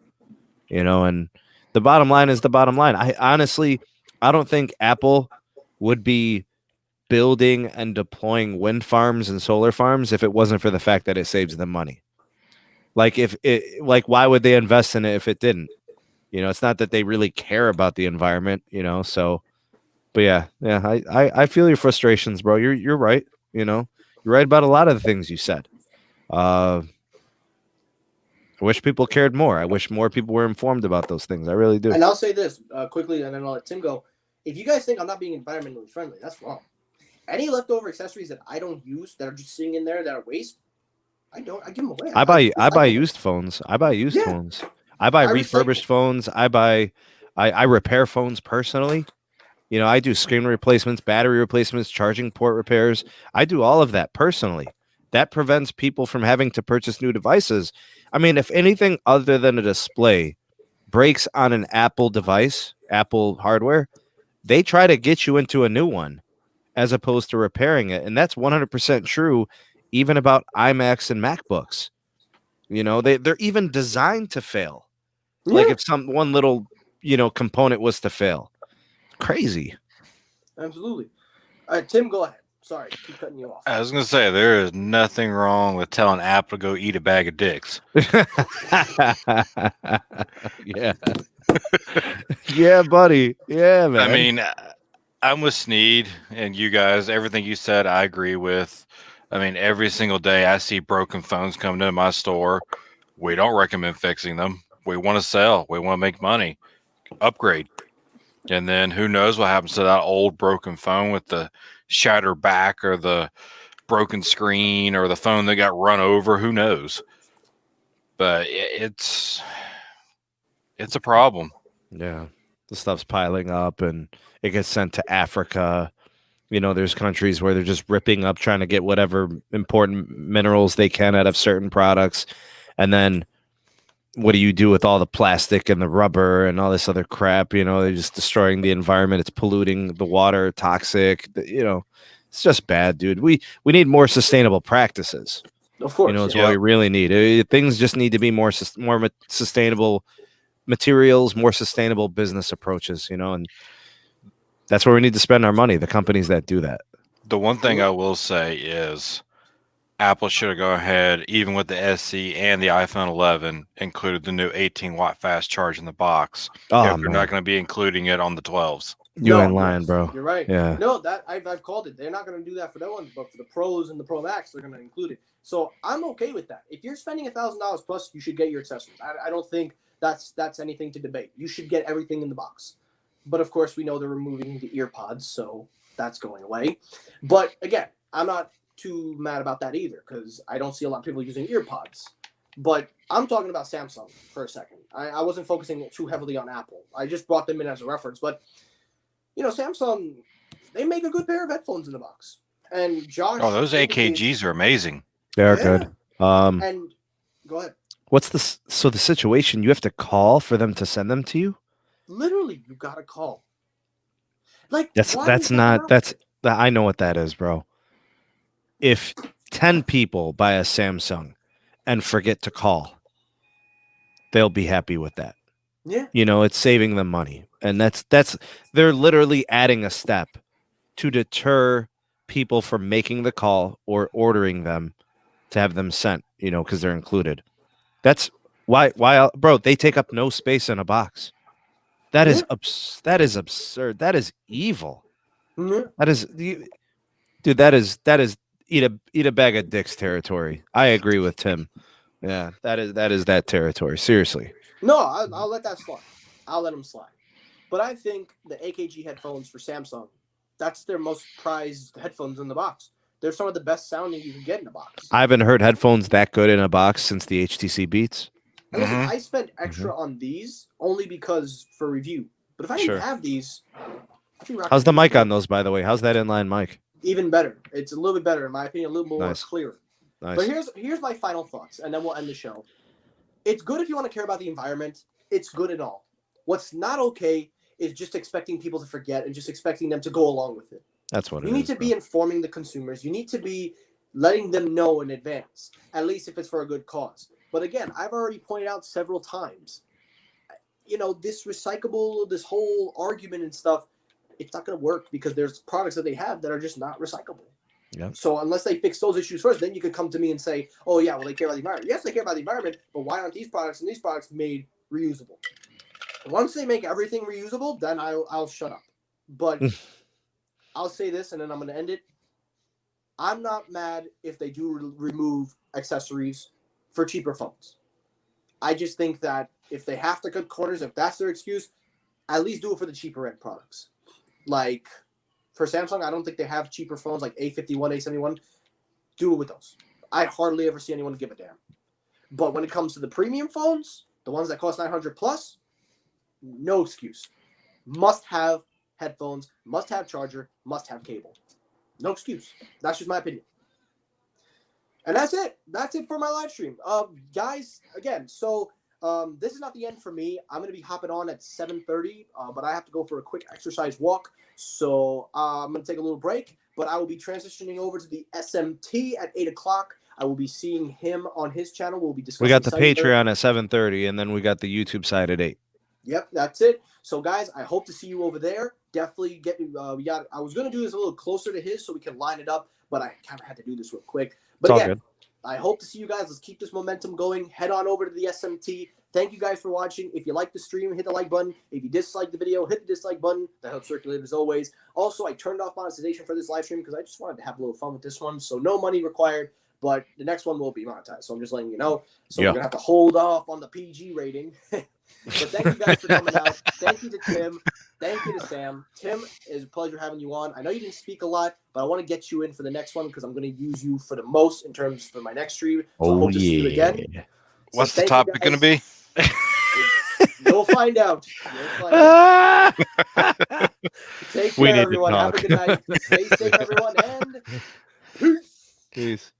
and the bottom line is the bottom line. I don't think Apple would be building and deploying wind farms and solar farms if it wasn't for the fact that it saves them money. Why would they invest in it if it didn't? It's not that they really care about the environment, so, but yeah, I feel your frustrations, bro. You're right. You're right about a lot of the things you said. I wish people cared more. I wish more people were informed about those things. I really do. And I'll say this quickly, and then I'll let Tim go. If you guys think I'm not being environmentally friendly, that's wrong. Any leftover accessories that I don't use, that are just sitting in there, that are waste, I give them away. I buy used phones. I buy used phones. I buy refurbished phones. I repair phones personally. I do screen replacements, battery replacements, charging port repairs. I do all of that personally. That prevents people from having to purchase new devices. I mean, if anything other than a display breaks on an Apple device, Apple hardware, they try to get you into a new one as opposed to repairing it. And that's 100% true even about iMacs and MacBooks. They're even designed to fail. Yeah. Like if one little, component was to fail. Crazy. Absolutely. All right, Tim, go ahead. Sorry, keep cutting you off. I was going to say, there is nothing wrong with telling Apple to go eat a bag of dicks. Yeah. Yeah, buddy. Yeah, man. I mean, I'm with Sneed and you guys. Everything you said, I agree with. I mean, every single day I see broken phones coming to my store. We don't recommend fixing them. We want to sell. We want to make money. Upgrade. And then who knows what happens to that old broken phone with the shattered back or the broken screen or the phone that got run over. Who knows? But it's a problem. Yeah. The stuff's piling up and it gets sent to Africa. There's countries where they're just ripping up, trying to get whatever important minerals they can out of certain products. And then what do you do with all the plastic and the rubber and all this other crap? They're just destroying the environment. It's polluting the water, toxic. It's just bad, dude. We need more sustainable practices. Of course, is what we really need. Things just need to be more sustainable materials, more sustainable business approaches. And that's where we need to spend our money. The companies that do that. The one thing I will say is Apple should have gone ahead, even with the SE and the iPhone 11, included the new 18-watt fast charge in the box. Oh, if they're not going to be including it on the 12s. You ain't lying, bro. You're right. Yeah. No, that I've called it. They're not going to do that for that one, but for the Pros and the Pro Max, they're going to include it. So I'm okay with that. If you're spending $1,000 plus, you should get your accessories. I don't think that's anything to debate. You should get everything in the box. But of course, we know they're removing the ear pods, so that's going away. But again, I'm not too mad about that either because I don't see a lot of people using ear pods. But I'm talking about Samsung for a second. I wasn't focusing too heavily on Apple. I just brought them in as a reference. But, Samsung, they make a good pair of headphones in the box. And Josh... Oh, those AKGs are amazing. They're good. And go ahead. What's the situation? You have to call for them to send them to you? literally, you gotta call. Like That's why that's is that not an that's I know what that is, bro. If 10 people buy a Samsung and forget to call, they'll be happy with that. Yeah. You know, it's saving them money. And that's they're literally adding a step to deter people from making the call or ordering them to have them sent, you know, because they're included. That's why bro, they take up no space in a box. That is that is absurd. That is evil. Yeah. That is dude, that is eat a bag of dicks territory. I agree with Tim. Yeah, that is that territory. Seriously. No, I'll let that slide. I'll let them slide. But I think the AKG headphones for Samsung, that's their most prized headphones in the box. They're some of the best sounding you can get in a box. I haven't heard headphones that good in a box since the HTC Beats. And listen, Mhm. I spent extra on these only because for review. But if I didn't Sure. have these, I'd be rocking How's the these mic again. on those, by the way? How's that inline mic? Even better. It's a little bit better, in my opinion, a little more Nice. clear. Nice. But here's my final thoughts, and then we'll end the show. It's good if you want to care about the environment. It's good and all. What's not okay is just expecting people to forget and just expecting them to go along with it. That's what You it need is. to be informing the consumers. You need to be letting them know in advance, at least if it's for a good cause. But again, I've already pointed out several times, you know, this recyclable, this whole argument and stuff, it's not going to work because there's products that they have that are just not recyclable. Yep. So unless they fix those issues first, then you could come to me and say, oh, yeah, well, they care about the environment. Yes, they care about the environment, but why aren't these products and these products made reusable? Once they make everything reusable, then I'll shut up. But I'll say this, and then I'm going to end it. I'm not mad if they do remove accessories for cheaper phones. I just think that if they have to cut corners, if that's their excuse, at least do it for the cheaper end products. Like for Samsung, I don't think they have cheaper phones like A51, A71. Do it with those. I hardly ever see anyone give a damn. But when it comes to the premium phones, the ones that cost 900 plus, no excuse. Must have headphones, must have charger, must have cable. No excuse. That's just my opinion. And that's it. That's it for my live stream. Guys, again, so this is not the end for me. I'm going to be hopping on at 7:30, but I have to go for a quick exercise walk. So I'm going to take a little break, but I will be transitioning over to the SMT at 8 o'clock. I will be seeing him on his channel. We'll be discussing. We got the cellular. Patreon at 7:30, and then we got the YouTube side at 8. Yep, that's it. So, guys, I hope to see you over there. Definitely get. I was gonna do this a little closer to his so we can line it up, but I kind of had to do this real quick. But It's all again, good. I hope to see you guys. Let's keep this momentum going. Head on over to the SMT. Thank you guys for watching. If you like the stream, hit the like button. If you dislike the video, hit the dislike button. That helps circulate as always. Also, I turned off monetization for this live stream because I just wanted to have a little fun with this one. So no money required, but the next one will be monetized. So I'm just letting you know. So Yeah. we're gonna have to hold off on the PG rating. But thank you guys for coming out. Thank you to Tim. Thank you to Sam. Tim, it's a pleasure having you on. I know you didn't speak a lot, but I want to get you in for the next one because I'm going to use you for the most in terms for my next stream. So I hope to see you again. So What's the thank you topic going to be? You'll find out. You'll find out. Take We care, need to everyone. Have a talk. good night. Stay safe, everyone, and peace. Peace.